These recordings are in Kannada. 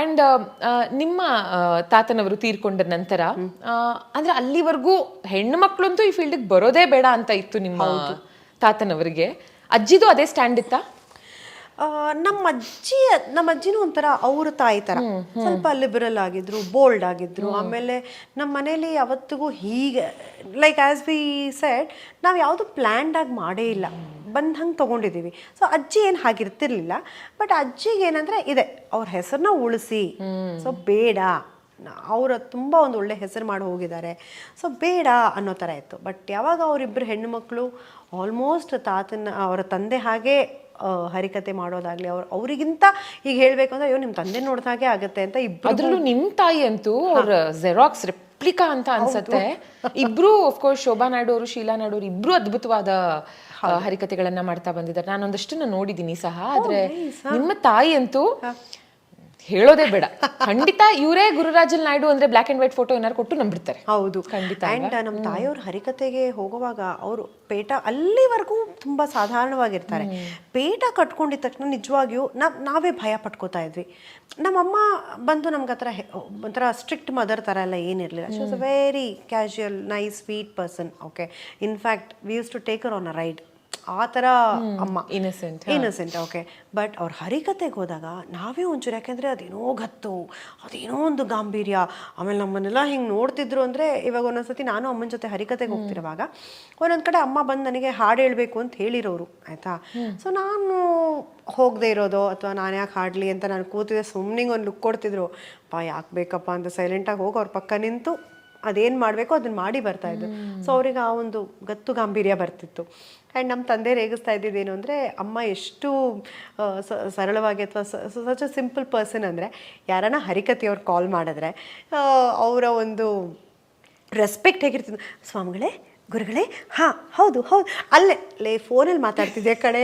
ಅಂಡ್ ನಿಮ್ಮ ತಾತನವರು ತೀರ್ಕೊಂಡ ನಂತರ ಅಂದ್ರೆ ಅಲ್ಲಿವರೆಗೂ ಹೆಣ್ಣು ಮಕ್ಕಳಂತೂ ಈ ಫೀಲ್ಡಿಗೆ ಬರೋದೇ ಬೇಡ ಅಂತ ಇತ್ತು ನಿಮ್ಮ ತಾತನವರಿಗೆ. ಅಜ್ಜಿದು ಅದೇ ಸ್ಟ್ಯಾಂಡ್ ಇತ್ತಾ? ನಮ್ಮ ಅಜ್ಜಿನೂ ಒಂಥರ ಅವ್ರ ತಾಯಿ ಥರ ಸ್ವಲ್ಪ ಲಿಬರಲ್ ಆಗಿದ್ರು, ಬೋಲ್ಡ್ ಆಗಿದ್ರು. ಆಮೇಲೆ ನಮ್ಮ ಮನೇಲಿ ಯಾವತ್ತಿಗೂ ಹೀಗೆ ಲೈಕ್ ಆಸ್ ವಿ ಸೆಡ್ ನಾವು ಯಾವುದು ಪ್ಲ್ಯಾಂಡ್ ಆಗಿ ಮಾಡೇ ಇಲ್ಲ, ಬಂದು ಹಂಗೆ ತೊಗೊಂಡಿದ್ದೀವಿ. ಸೊ ಅಜ್ಜಿ ಏನು ಹಾಗಿರ್ತಿರ್ಲಿಲ್ಲ. ಬಟ್ ಅಜ್ಜಿಗೆ ಏನಂದರೆ ಇದೆ, ಅವ್ರ ಹೆಸರನ್ನ ಉಳಿಸಿ, ಸೊ ಬೇಡ, ಅವರ ತುಂಬ ಒಂದು ಒಳ್ಳೆ ಹೆಸರು ಮಾಡಿ ಹೋಗಿದ್ದಾರೆ, ಸೊ ಬೇಡ ಅನ್ನೋ ಥರ ಇತ್ತು. ಬಟ್ ಯಾವಾಗ ಅವರಿಬ್ಬರು ಹೆಣ್ಣು ಮಕ್ಕಳು ಆಲ್ಮೋಸ್ಟ್ ಅವರ ತಂದೆ ಹಾಗೆ ಹರಿಕತೆ ಮಾಡೋದಾಗ್ಲಿ, ಅವರಿಗಿಂತ ಈಗ ಹೇಳ್ಬೇಕು ಅಂದ್ರೆ ಅಯ್ಯೋ ನಿಮ್ಮ ತಂದೆ ನೋಡಿದ ಹಾಗೆ ಆಗುತ್ತೆ ಅಂತ ಇಬ್ರು. ಅದ್ರಲ್ಲೂ ನಿಮ್ ತಾಯಿ ಅಂತೂ ಅವ್ರ ಜೆರಾಕ್ಸ್ ರೆಪ್ಲಿಕಾ ಅಂತ ಅನ್ಸತ್ತೆ. ಇಬ್ರು ಆಫ್ಕೋರ್ಸ್ ಶೋಭಾ ನಾಯ್ಡು ಅವರು, ಶೀಲಾ ನಾಯ್ಡು ಅವರು ಇಬ್ರು ಅದ್ಭುತವಾದ ಹರಿಕತೆಗಳನ್ನ ಮಾಡ್ತಾ ಬಂದಿದ್ದಾರೆ. ನಾನೊಂದಷ್ಟನ್ನ ನೋಡಿದೀನಿ ಸಹ. ಆದ್ರೆ ನಿಮ್ಮ ತಾಯಿ ಅಂತೂ ಹೇಳೋದೇ ಬೇಡ. ಖಂಡಿತ ಇವರೇ ಗುರುರಾಜಲ್ ನಾಯ್ಡು ಅಂದ್ರೆ ಬ್ಲಾಕ್ ಅಂಡ್ ವೈಟ್ ಫೋಟೋ ಏನಾರು ಕೊಟ್ಟು ನಂಬಿಡ್ತಾರೆ. ಹೌದು, ಖಂಡಿತ. ಅಂಡ್ ನಮ್ಮ ತಾಯಿಯವ್ರ ಹರಿಕತೆಗೆ ಹೋಗುವಾಗ ಅವರು ಪೇಟ ಅಲ್ಲಿವರೆಗೂ ತುಂಬಾ ಸಾಧಾರಣವಾಗಿರ್ತಾರೆ. ಪೇಟ ಕಟ್ಕೊಂಡಿದ ತಕ್ಷಣ ನಿಜವಾಗಿಯೂ ನಾವೇ ಭಯ ಪಟ್ಕೋತಾ ಇದ್ವಿ. ನಮ್ಮಮ್ಮ ಬಂದು ನಮ್ಗೆ ಒಂಥರ ಸ್ಟ್ರಿಕ್ಟ್ ಮದರ್ ಥರ ಎಲ್ಲ ಏನಿರಲಿಲ್ಲ. She was a very casual, nice, sweet person. Okay, in fact we use to take her on a ride. ಆ ಥರ ಅಮ್ಮ, ಇನ್ನಸೆಂಟ್. ಓಕೆ, ಬಟ್ ಅವ್ರ ಹರಿಕತೆಗೆ ಹೋದಾಗ ನಾವೇ ಒಂಚೂರು, ಯಾಕೆಂದರೆ ಅದೇನೋ ಗತ್ತು, ಅದೇನೋ ಒಂದು ಗಾಂಭೀರ್ಯ. ಆಮೇಲೆ ನಮ್ಮನ್ನೆಲ್ಲ ಹಿಂಗೆ ನೋಡ್ತಿದ್ರು ಅಂದರೆ, ಇವಾಗ ಒಂದೊಂದ್ಸತಿ ನಾನು ಅಮ್ಮನ ಜೊತೆ ಹರಿಕತೆಗೆ ಹೋಗ್ತಿರುವಾಗ ಒಂದೊಂದು ಕಡೆ ಅಮ್ಮ ಬಂದು ನನಗೆ ಹಾಡು ಹೇಳಬೇಕು ಅಂತ ಹೇಳಿರೋರು, ಆಯಿತಾ. ಸೊ ನಾನು ಹೋಗದೆ ಇರೋದು ಅಥವಾ ನಾನು ಯಾಕೆ ಹಾಡಲಿ ಅಂತ ನಾನು ಕೂತಿದ್ದೆ, ಸುಮ್ಮನಿಗೆ ಒಂದು ಲುಕ್ ಕೊಡ್ತಿದ್ರು. ಯಾಕೆ ಬೇಕಪ್ಪ ಅಂತ ಸೈಲೆಂಟಾಗಿ ಹೋಗಿ ಅವ್ರ ಪಕ್ಕ ನಿಂತು ಅದೇನು ಮಾಡಬೇಕು ಅದನ್ನು ಮಾಡಿ ಬರ್ತಾಯಿದ್ರು. ಸೊ ಅವ್ರಿಗೆ ಆ ಒಂದು ಗತ್ತು ಗಾಂಭೀರ್ಯ ಬರ್ತಿತ್ತು. ಆ್ಯಂಡ್ ನಮ್ಮ ತಂದೆ ರೇಗಿಸ್ತಾ ಇದ್ದಿದ್ದೇನು ಅಂದರೆ, ಅಮ್ಮ ಎಷ್ಟು ಸರಳವಾಗಿ ಅಥವಾ ಸಚ್ ಅ ಸಿಂಪಲ್ ಪರ್ಸನ್ ಅಂದರೆ, ಯಾರನ್ನ ಹರಿಕತೆಯವ್ರು ಕಾಲ್ ಮಾಡಿದ್ರೆ ಅವರ ಒಂದು ರೆಸ್ಪೆಕ್ಟ್ ಹೇಗಿರ್ತಿದ್ದು, ಸ್ವಾಮಿಗಳೇ, ಗುರುಗಳೇ, ಹಾಂ ಹೌದು ಹೌದು, ಅಲ್ಲೇ ಫೋನಲ್ಲಿ ಮಾತಾಡ್ತಿದ್ದೆ ಕಡೆ,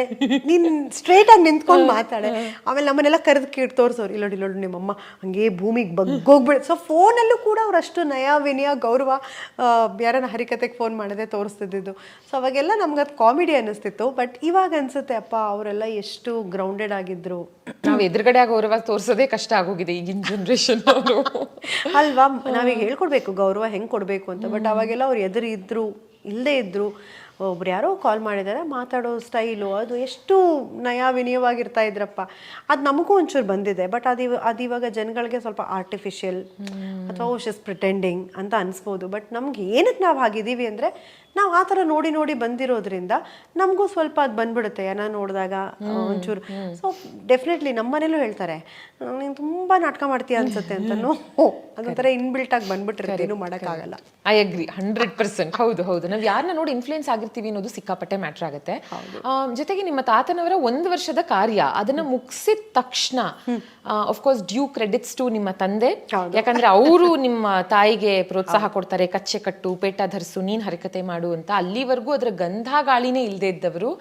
ನೀನು ಸ್ಟ್ರೇಟಾಗಿ ನಿಂತ್ಕೊಂಡು ಮಾತಾಡೆ. ಆಮೇಲೆ ನಮ್ಮನ್ನೆಲ್ಲ ಕರೆದು ತೋರಿಸೋರು, ಇಲ್ಲೋಡಿ ನಿಮ್ಮಮ್ಮ ಹಂಗೆ ಭೂಮಿಗೆ ಬಗ್ಗೋಗ್ಬಿಡ. ಸೊ ಫೋನಲ್ಲೂ ಕೂಡ ಅವ್ರು ಅಷ್ಟು ನಯ ವಿನಯ ಗೌರವ, ಯಾರನ್ನ ಹರಿಕತೆಗೆ ಫೋನ್ ಮಾಡದೆ ತೋರಿಸ್ತಿದ್ದು. ಸೊ ಅವಾಗೆಲ್ಲ ನಮ್ಗೆ ಅದು ಕಾಮಿಡಿ ಅನ್ನಿಸ್ತಿತ್ತು. ಬಟ್ ಇವಾಗ ಅನ್ಸುತ್ತೆ, ಅಪ್ಪ ಅವರೆಲ್ಲ ಎಷ್ಟು ಗ್ರೌಂಡೆಡ್ ಆಗಿದ್ರು. ನಾವು ಎದುರುಗಡೆ ಗೌರವ ತೋರಿಸೋದೇ ಕಷ್ಟ ಆಗೋಗಿದೆ ಈಗಿನ ಜನ್ರೇಷನ್ ಅವರು ಅಲ್ವಾ. ನಾವೀಗ ಹೇಳ್ಕೊಡ್ಬೇಕು ಗೌರವ ಹೆಂಗೆ ಕೊಡಬೇಕು ಅಂತ. ಬಟ್ ಅವಾಗೆಲ್ಲ ಅವ್ರು ಎದುರು ಇದ್ರು, ಇಲ್ಲದೇ ಇದ್ದರು. ಒಬ್ರು ಯಾರೋ ಕಾಲ್ ಮಾಡಿದ್ದಾರೆ, ಮಾತಾಡೋ ಸ್ಟೈಲು ಅದು ಎಷ್ಟು ನಯ ವಿನಯವಾಗಿರ್ತಾ ಇದ್ರಪ್ಪ. ಅದು ನಮಗೂ ಒಂಚೂರು ಬಂದಿದೆ. ಬಟ್ ಅದಿವಾಗ ಜನಗಳಿಗೆ ಸ್ವಲ್ಪ ಆರ್ಟಿಫಿಷಿಯಲ್ ಅಥವಾ ಶಿಸ್ ಪ್ರಿಟೆಂಡಿಂಗ್ ಅಂತ ಅನಿಸ್ಬೋದು. ಬಟ್ ನಮ್ಗೆ ಏನಕ್ಕೆ ನಾವು ಆಗಿದ್ದೀವಿ ಅಂದರೆ, ನಾವು ಆ ಥರ ನೋಡಿ ಬಂದಿರೋದ್ರಿಂದ ನಮಗೂ ಸ್ವಲ್ಪ ಅದು ಬಂದ್ಬಿಡುತ್ತೆ ಏನೋ ನೋಡಿದಾಗ ಒಂಚೂರು. ಸೊ ಡೆಫಿನೆಟ್ಲಿ ನಮ್ಮ ಮನೇಲೂ ಹೇಳ್ತಾರೆ, ನೀನು ತುಂಬ ನಾಟಕ ಮಾಡ್ತೀಯ ಅನ್ಸುತ್ತೆ ಅಂತನೂ. ಅದೊಂಥರ ಇನ್ಬಿಲ್ಟ್ ಆಗಿ ಬಂದ್ಬಿಟ್ಟಿರುತ್ತೆ, ಏನೂ ಮಾಡೋಕ್ಕಾಗಲ್ಲ. I agree 100%. ಹೌದು, ನಾವು ಯಾರನ್ನ ನೋಡಿ ಇನ್ಫ್ಲೂಯೆನ್ಸ್ ಆಗಿರ್ತೀವಿ ಅನ್ನೋದು ಸಿಕ್ಕಾಪಟ್ಟೆ ಮ್ಯಾಟ್ರ್ ಆಗುತ್ತೆ. ಜೊತೆಗೆ ನಿಮ್ಮ ತಾತನವರ 1 ವರ್ಷದ ಕಾರ್ಯ ಅದನ್ನ ಮುಗಿಸಿದ ತಕ್ಷಣ ಆಫ್ಕೋರ್ಸ್ ಡ್ಯೂ ಕ್ರೆಡಿಟ್ಸ್ ಟು ನಿಮ್ಮ ತಂದೆ. ಯಾಕಂದ್ರೆ ಅವರು ನಿಮ್ಮ ತಾಯಿಗೆ ಪ್ರೋತ್ಸಾಹ ಕೊಡ್ತಾರೆ, ಕಚ್ಚೆ ಕಟ್ಟು, ಪೇಟ ಧರಿಸು, ನೀನ್ ಹರಿಕತೆ ಮಾಡು ಅಂತ. ಅಲ್ಲಿವರೆಗೂ ಅದರ ಗಂಧ ಗಾಳಿನೇ ಇಲ್ಲದೆ ಇದ್ದವರು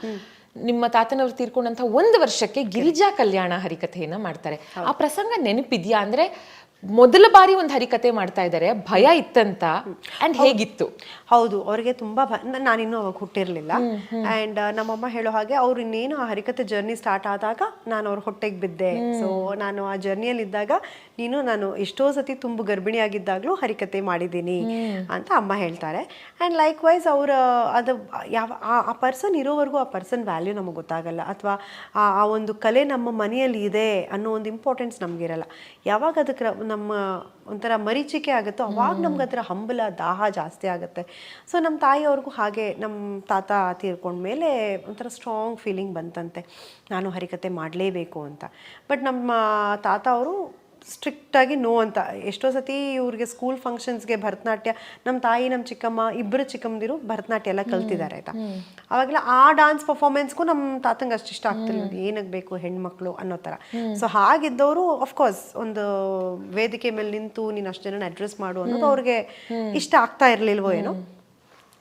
ನಿಮ್ಮ ತಾತನವರು ತೀರ್ಕೊಂಡಂತ 1 ವರ್ಷಕ್ಕೆ ಗಿರಿಜಾ ಕಲ್ಯಾಣ ಹರಿಕಥೆಯನ್ನ ಮಾಡ್ತಾರೆ. ಆ ಪ್ರಸಂಗ ನೆನಪಿದ್ಯಾ? ಅಂದ್ರೆ ಮೊದಲ ಬಾರಿ ಒಂದು ಹರಿಕತೆ ಮಾಡ್ತಾ ಇದ್ದಾರೆ, ಭಯ ಇತ್ತಂತ. ಅಂಡ್ ಹೇಗಿತ್ತು? ಹೌದು, ಅವ್ರಿಗೆ ತುಂಬಾ ನಾನಿನ್ನೂ ಅವಾಗ ಹುಟ್ಟಿರ್ಲಿಲ್ಲ. ಅಂಡ್ ನಮ್ಮಮ್ಮ ಹೇಳೋ ಹಾಗೆ, ಅವ್ರು ಇನ್ನೇನು ಆ ಹರಿಕತೆ ಜರ್ನಿ ಸ್ಟಾರ್ಟ್ ಆದಾಗ ನಾನು ಅವ್ರ ಹೊಟ್ಟೆಗೆ ಬಿದ್ದೆ. ಸೊ ನಾನು ಆ ಜರ್ನಿಯಲ್ಲಿ ಇದ್ದಾಗ ನಾನು ಎಷ್ಟೋ ಸತಿ ತುಂಬು ಗರ್ಭಿಣಿಯಾಗಿದ್ದಾಗಲೂ ಹರಿಕತೆ ಮಾಡಿದ್ದೀನಿ ಅಂತ ಅಮ್ಮ ಹೇಳ್ತಾರೆ. ಆ್ಯಂಡ್ ಲೈಕ್ ವೈಸ್ ಅವ್ರ ಅದು ಆ ಪರ್ಸನ್ ಇರೋವರೆಗೂ ಆ ಪರ್ಸನ್ ವ್ಯಾಲ್ಯೂ ನಮಗೆ ಗೊತ್ತಾಗಲ್ಲ, ಅಥವಾ ಆ ಒಂದು ಕಲೆ ನಮ್ಮ ಮನೆಯಲ್ಲಿ ಇದೆ ಅನ್ನೋ ಒಂದು ಇಂಪಾರ್ಟೆನ್ಸ್ ನಮಗಿರಲ್ಲ. ಯಾವಾಗ ಅದಕ್ಕೆ ನಮ್ಮ ಒಂಥರ ಮರೀಚಿಕೆ ಆಗುತ್ತೋ ಅವಾಗ ನಮ್ಗೆ ಅದರ ಹಂಬಲ, ದಾಹ ಜಾಸ್ತಿ ಆಗುತ್ತೆ. ಸೊ ನಮ್ಮ ತಾಯಿಯವ್ರಿಗೂ ಹಾಗೆ ನಮ್ಮ ತಾತ ತೀರ್ಕೊಂಡ್ಮೇಲೆ ಒಂಥರ ಸ್ಟ್ರಾಂಗ್ ಫೀಲಿಂಗ್ ಬಂತಂತೆ, ನಾನು ಹರಿಕತೆ ಮಾಡಲೇಬೇಕು ಅಂತ. ಬಟ್ ನಮ್ಮ ತಾತ ಅವರು ಸ್ಟ್ರಿಕ್ಟಾಗಿ ನೋ ಅಂತ. ಎಷ್ಟೋ ಸತಿ ಇವ್ರಿಗೆ ಸ್ಕೂಲ್ ಫಂಕ್ಷನ್ಸ್ಗೆ ಭರತನಾಟ್ಯ, ನಮ್ಮ ತಾಯಿ ನಮ್ಮ ಚಿಕ್ಕಮ್ಮ ಇಬ್ಬರು ಚಿಕ್ಕಮ್ಮದಿರು ಭರತನಾಟ್ಯ ಎಲ್ಲ ಕಲ್ತಿದ್ದಾರೆ ಆಯಿತಾ. ಅವಾಗೆಲ್ಲ ಆ ಡಾನ್ಸ್ ಪರ್ಫಾರ್ಮೆನ್ಸ್ಗೂ ನಮ್ಮ ತಾತಂಗೆ ಅಷ್ಟು ಇಷ್ಟ ಆಗ್ತಿರ್ಲಿಲ್ಲ, ಏನಕ್ಕೆ ಬೇಕು ಹೆಣ್ಮಕ್ಳು ಅನ್ನೋ ಥರ. ಸೊ ಹಾಗಿದ್ದವರು ಅಫ್ಕೋರ್ಸ್ ಒಂದು ವೇದಿಕೆ ಮೇಲೆ ನಿಂತು ನೀನು ಅಷ್ಟು ಜನನ ಅಡ್ರೆಸ್ ಮಾಡು ಅನ್ನೋದು ಅವ್ರಿಗೆ ಇಷ್ಟ ಆಗ್ತಾ ಇರಲಿಲ್ವೋ ಏನೋ.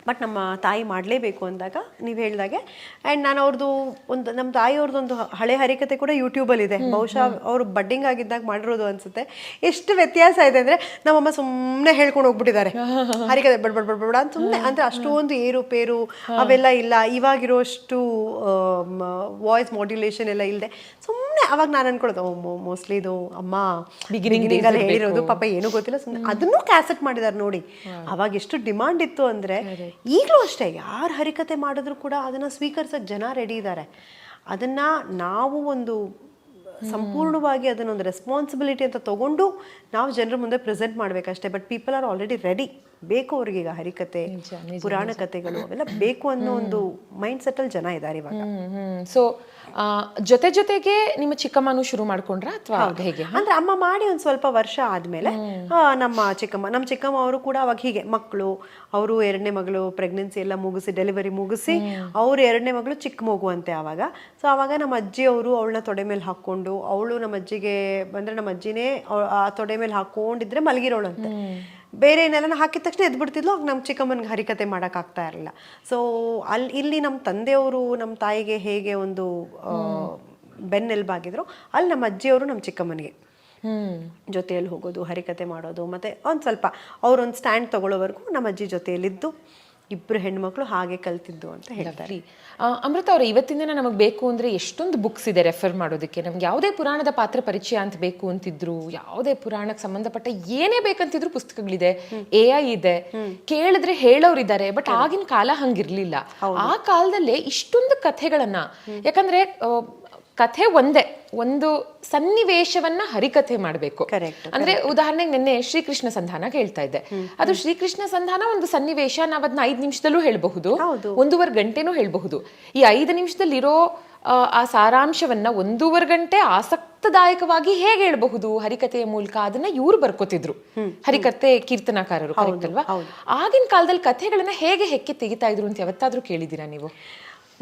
ಬಟ್ ನಮ್ಮ ತಾಯಿ ಮಾಡಲೇಬೇಕು ಅಂದಾಗ ನೀವು ಹೇಳಿದಾಗೆ. ಆ್ಯಂಡ್ ನಾನು ಅವ್ರದ್ದು ಒಂದು ನಮ್ಮ ತಾಯಿಯವ್ರದ್ದೊಂದು ಹಳೆ ಹರಿಕತೆ ಕೂಡ ಯೂಟ್ಯೂಬಲ್ಲಿದೆ. ಬಹುಶಃ ಅವರು ಬಡ್ಡಿಂಗ್ ಆಗಿದ್ದಾಗ ಮಾಡಿರೋದು ಅನ್ಸುತ್ತೆ. ಎಷ್ಟು ವ್ಯತ್ಯಾಸ ಇದೆ ಅಂದರೆ ನಮ್ಮಮ್ಮ ಸುಮ್ಮನೆ ಹೇಳ್ಕೊಂಡು ಹೋಗ್ಬಿಟ್ಟಿದ್ದಾರೆ ಹರಿಕತೆ ಬಡ ಅಂತ ಸುಮ್ಮನೆ. ಅಂದರೆ ಅಷ್ಟೊಂದು ಏರುಪೇರು ಅವೆಲ್ಲ ಇಲ್ಲ, ಇವಾಗಿರೋಷ್ಟು ವಾಯ್ಸ್ ಮಾಡ್ಯುಲೇಷನ್ ಎಲ್ಲ ಇಲ್ಲದೆ ಸುಮ್ಮನೆ. ಅವಾಗ ನಾನು ಅನ್ಕೊಳ್ಳೋದು ಮೋಸ್ಟ್ಲಿ ಇದು ಅಮ್ಮ ಬಿಗಿನಿಂಗಲ್ಲಿ ಹೇಳಿರೋದು, ಪಾಪ ಏನೂ ಗೊತ್ತಿಲ್ಲ, ಸುಮ್ಮನೆ ಅದನ್ನು ಕ್ಯಾಸೆಟ್ ಮಾಡಿದ್ದಾರೆ ನೋಡಿ. ಅವಾಗ ಎಷ್ಟು ಡಿಮಾಂಡ್ ಇತ್ತು ಅಂದರೆ ಈಗಲೂ ಅಷ್ಟೇ ಯಾರು ಹರಿಕತೆ ಮಾಡಿದ್ರು ಕೂಡ ಅದನ್ನು ಸ್ವೀಕರಿಸೋಕೆ ಜನ ರೆಡಿ ಇದ್ದಾರೆ. ಅದನ್ನು ನಾವು ಒಂದು ಸಂಪೂರ್ಣವಾಗಿ ಅದನ್ನೊಂದು ರೆಸ್ಪಾನ್ಸಿಬಿಲಿಟಿ ಅಂತ ತಗೊಂಡು ನಾವು ಜನರ ಮುಂದೆ ಪ್ರೆಸೆಂಟ್ ಮಾಡಬೇಕಷ್ಟೇ. But people are already ready. ಬೇಕು ಅವ್ರಿಗೀಗ ಹರಿಕತೆ, ಪುರಾಣ ಕಥೆಗಳು ಅವೆಲ್ಲ ಬೇಕು ಅನ್ನೋ ಒಂದು ಮೈಂಡ್ ಸೆಟ್ಟಲ್ಲಿ ಜನ ಇದ್ದಾರೆ ಇವಾಗ. ಸೊ ಜೊತೆಗೆ ನಿಮ್ಮ ಚಿಕ್ಕಮ್ಮನೂ ಶುರು ಮಾಡ್ಕೊಂಡ್ರ ಅಥವಾ ಹೇಗೆ? ಅಂದ್ರೆ ಅಮ್ಮ ಮಾಡಿ ಒಂದು ಸ್ವಲ್ಪ ವರ್ಷ ಆದ್ಮೇಲೆ ನಮ್ಮ ಚಿಕ್ಕಮ್ಮ ಅವರು ಕೂಡ ಅವಾಗ ಹೀಗೆ ಮಕ್ಕಳು, ಅವರು 2ನೇ ಮಗಳು ಪ್ರೆಗ್ನೆನ್ಸಿ ಎಲ್ಲ ಮುಗಿಸಿ, ಡೆಲಿವರಿ ಮುಗಿಸಿ, ಅವ್ರು 2ನೇ ಮಗಳು ಚಿಕ್ಕ ಮಗು ಅಂತೆ ಆವಾಗ. ಸೊ ಆವಾಗ ನಮ್ಮ ಅಜ್ಜಿ ಅವರು ಅವಳನ್ನ ತೊಡೆ ಮೇಲೆ ಹಾಕೊಂಡು, ಅವಳು ನಮ್ಮ ಅಜ್ಜಿಗೆ ಬಂದ್ರೆ ನಮ್ಮ ಅಜ್ಜಿನೇ ಆ ತೊಡೆ ಮೇಲೆ ಹಾಕೊಂಡಿದ್ರೆ ಮಲಗಿರೋಳಂತೆ. ಬೇರೆ ಏನೆಲ್ಲ ಹಾಕಿದ ತಕ್ಷಣ ಎದ್ಬಿಡ್ತಿದ್ಲು. ಆಗ ನಮ್ಮ ಚಿಕ್ಕಮ್ಮನಿಗೆ ಹರಿಕತೆ ಮಾಡೋಕ್ಕಾಗ್ತಾ ಇರಲಿಲ್ಲ. ಸೊ ಇಲ್ಲಿ ನಮ್ಮ ತಂದೆಯವರು ನಮ್ಮ ತಾಯಿಗೆ ಹೇಗೆ ಒಂದು ಬೆನ್ನೆಲುಬಾಗಿದ್ರು, ಅಲ್ಲಿ ನಮ್ಮ ಅಜ್ಜಿಯವರು ನಮ್ಮ ಚಿಕ್ಕಮ್ಮನಿಗೆ ಜೊತೆಯಲ್ಲಿ ಹೋಗೋದು, ಹರಿಕತೆ ಮಾಡೋದು, ಮತ್ತು ಒಂದು ಸ್ವಲ್ಪ ಅವರೊಂದು ಸ್ಟ್ಯಾಂಡ್ ತಗೊಳ್ಳೋವರೆಗೂ ನಮ್ಮ ಅಜ್ಜಿ ಜೊತೆಯಲ್ಲಿದ್ದು ಇಬ್ಬರು ಹೆಣ್ಮಕ್ಳು ಹಾಗೆ ಕಲ್ತಿದ್ದು ಅಂತ ಹೇಳ್ತಾರೆ. ಅಮೃತ ಅವರ ಇವತ್ತಿನ ದಿನ ನಮಗೆ ಬೇಕು ಅಂದರೆ ಎಷ್ಟೊಂದು ಬುಕ್ಸ್ ಇದೆ ರೆಫರ್ ಮಾಡೋದಕ್ಕೆ. ನಮ್ಗೆ ಯಾವುದೇ ಪುರಾಣದ ಪಾತ್ರ ಪರಿಚಯ ಅಂತ ಬೇಕು ಅಂತಿದ್ರು, ಯಾವುದೇ ಪುರಾಣಕ್ಕೆ ಸಂಬಂಧಪಟ್ಟ ಏನೇ ಬೇಕಂತಿದ್ರು ಪುಸ್ತಕಗಳಿದೆ, AI ಇದೆ, ಕೇಳಿದ್ರೆ ಹೇಳೋರಿದ್ದಾರೆ. ಬಟ್ ಆಗಿನ ಕಾಲ ಹಂಗಿರ್ಲಿಲ್ಲ. ಆ ಕಾಲದಲ್ಲೇ ಇಷ್ಟೊಂದು ಕಥೆಗಳನ್ನ, ಯಾಕಂದ್ರೆ ಕಥೆ ಒಂದೇ, ಒಂದು ಸನ್ನಿವೇಶವನ್ನ ಹರಿಕಥೆ ಮಾಡಬೇಕು. ಅಂದ್ರೆ ಉದಾಹರಣೆಗೆ ನಿನ್ನೆ ಶ್ರೀಕೃಷ್ಣ ಸಂಧಾನ ಕೇಳ್ತಾ ಇದ್ದೆ. ಅದು ಶ್ರೀಕೃಷ್ಣ ಸಂಧಾನ ಒಂದು ಸನ್ನಿವೇಶ, ನಾವ್ ಅದನ್ನ 5 ನಿಮಿಷದಲ್ಲೂ ಹೇಳ್ಬಹುದು, 1.5 ಗಂಟೆನೂ ಹೇಳ್ಬಹುದು. ಈ 5 ನಿಮಿಷದಲ್ಲಿರೋ ಆ ಸಾರಾಂಶವನ್ನ 1.5 ಗಂಟೆ ಆಸಕ್ತದಾಯಕವಾಗಿ ಹೇಗೆ ಹೇಳ್ಬಹುದು ಹರಿಕಥೆಯ ಮೂಲಕ, ಅದನ್ನ ಇವ್ರು ಬರ್ಕೋತಿದ್ರು, ಹರಿಕಥೆ ಕೀರ್ತನಾಕಾರರು, ಕರೆಕ್ಟ್ ಅಲ್ವಾ? ಆಗಿನ ಕಾಲದಲ್ಲಿ ಕಥೆಗಳನ್ನ ಹೇಗೆ ಹೆಕ್ಕಿ ತೆಗಿತಾ ಇದ್ರು ಅಂತ ಯಾವತ್ತಾದ್ರೂ ಕೇಳಿದ್ದೀರಾ ನೀವು?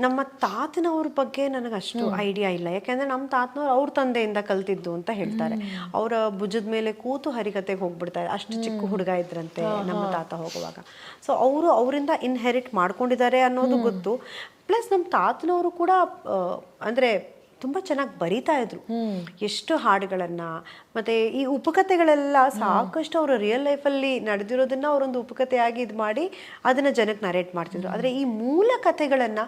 ನಮ್ಮ ತಾತನವ್ರ ಬಗ್ಗೆ ನನಗೆ ಅಷ್ಟು ಐಡಿಯಾ ಇಲ್ಲ. ಯಾಕೆಂದ್ರೆ ನಮ್ಮ ತಾತನವ್ರು ಅವ್ರ ತಂದೆಯಿಂದ ಕಲ್ತಿದ್ದು ಅಂತ ಹೇಳ್ತಾರೆ. ಅವರ ಭುಜದ ಮೇಲೆ ಕೂತು ಹರಿಕತೆಗೆ ಹೋಗ್ಬಿಡ್ತಾರೆ. ಅಷ್ಟು ಚಿಕ್ಕ ಹುಡುಗ ಇದ್ರಂತೆ ನಮ್ಮ ತಾತ ಹೋಗುವಾಗ. ಸೊ ಅವರಿಂದ ಇನ್ಹೆರಿಟ್ ಮಾಡ್ಕೊಂಡಿದ್ದಾರೆ ಅನ್ನೋದು ಗೊತ್ತು. ಪ್ಲಸ್ ನಮ್ಮ ತಾತನವರು ಕೂಡ ಅಂದ್ರೆ ತುಂಬ ಚೆನ್ನಾಗಿ ಬರಿತಾ ಇದ್ರು. ಎಷ್ಟು ಹಾಡುಗಳನ್ನ, ಮತ್ತೆ ಈ ಉಪಕಥೆಗಳೆಲ್ಲ ಸಾಕಷ್ಟು ಅವರು ರಿಯಲ್ ಲೈಫಲ್ಲಿ ನಡೆದಿರೋದನ್ನ ಅವರೊಂದು ಉಪಕಥೆಯಾಗಿ ಇದು ಮಾಡಿ ಅದನ್ನ ಜನಕ್ಕೆ ನರೇಟ್ ಮಾಡ್ತಿದ್ರು. ಆದರೆ ಈ ಮೂಲ ಕಥೆಗಳನ್ನ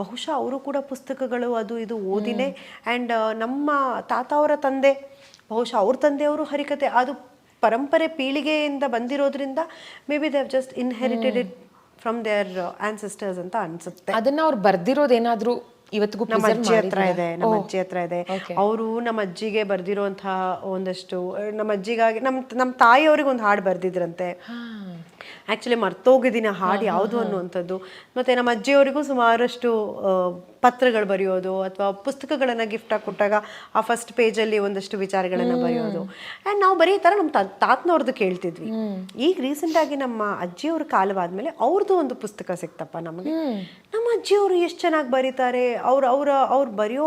ಬಹುಶಃ ಅವರು ಕೂಡ ಪುಸ್ತಕಗಳು ಅದು ಇದು ಓದಿನೇ. ಆ್ಯಂಡ್ ನಮ್ಮ ತಾತ ಅವರ ತಂದೆ, ಬಹುಶಃ ಅವ್ರ ತಂದೆಯವರು ಹರಿಕತೆ ಅದು ಪರಂಪರೆ ಪೀಳಿಗೆಯಿಂದ ಬಂದಿರೋದ್ರಿಂದ maybe they have just inherited it from their ancestors ಅಂತ ಅನ್ಸುತ್ತೆ. ಅದನ್ನ ಅವ್ರು ಬರ್ದಿರೋದೇನಾದ್ರೂ ಇವತ್ತಿಗೂ ನಮ್ಮ ಅಜ್ಜಿ ಹತ್ರ ಇದೆ, ನಮ್ಮ ಅಜ್ಜಿ ಹತ್ರ ಇದೆ. ಅವರು ನಮ್ಮ ಅಜ್ಜಿಗೆ ಬರ್ದಿರೋಂತಹ ಒಂದಷ್ಟು, ನಮ್ಮ ಅಜ್ಜಿಗಾಗಿ ನಮ್ಮ ತಾಯಿಯವ್ರಿಗೆ ಒಂದು ಹಾಡು ಬರ್ದಿದ್ರಂತೆ. ಆ್ಯಕ್ಚುಲಿ ಮರ್ತೋಗಿದ್ದೀನಿ ಹಾಡು ಯಾವುದು ಅನ್ನುವಂಥದ್ದು. ಮತ್ತು ನಮ್ಮ ಅಜ್ಜಿಯವರಿಗೂ ಸುಮಾರಷ್ಟು ಪತ್ರಗಳು ಬರೆಯೋದು ಅಥವಾ ಪುಸ್ತಕಗಳನ್ನು ಗಿಫ್ಟಾಗಿ ಕೊಟ್ಟಾಗ ಆ ಫಸ್ಟ್ ಪೇಜಲ್ಲಿ ಒಂದಷ್ಟು ವಿಚಾರಗಳನ್ನು ಬರೆಯೋದು. ಆ್ಯಂಡ್ ನಾವು ಬರೀ ಈ ಥರ ನಮ್ಮ ತಾತನವ್ರದ್ದು ಕೇಳ್ತಿದ್ವಿ. ಈಗ ರೀಸೆಂಟಾಗಿ ನಮ್ಮ ಅಜ್ಜಿಯವ್ರ ಕಾಲವಾದ್ಮೇಲೆ ಅವ್ರದ್ದು ಒಂದು ಪುಸ್ತಕ ಸಿಕ್ತಪ್ಪ ನಮಗೆ. ನಮ್ಮ ಅಜ್ಜಿಯವರು ಎಷ್ಟು ಚೆನ್ನಾಗಿ ಬರೀತಾರೆ, ಅವ್ರು ಬರೆಯೋ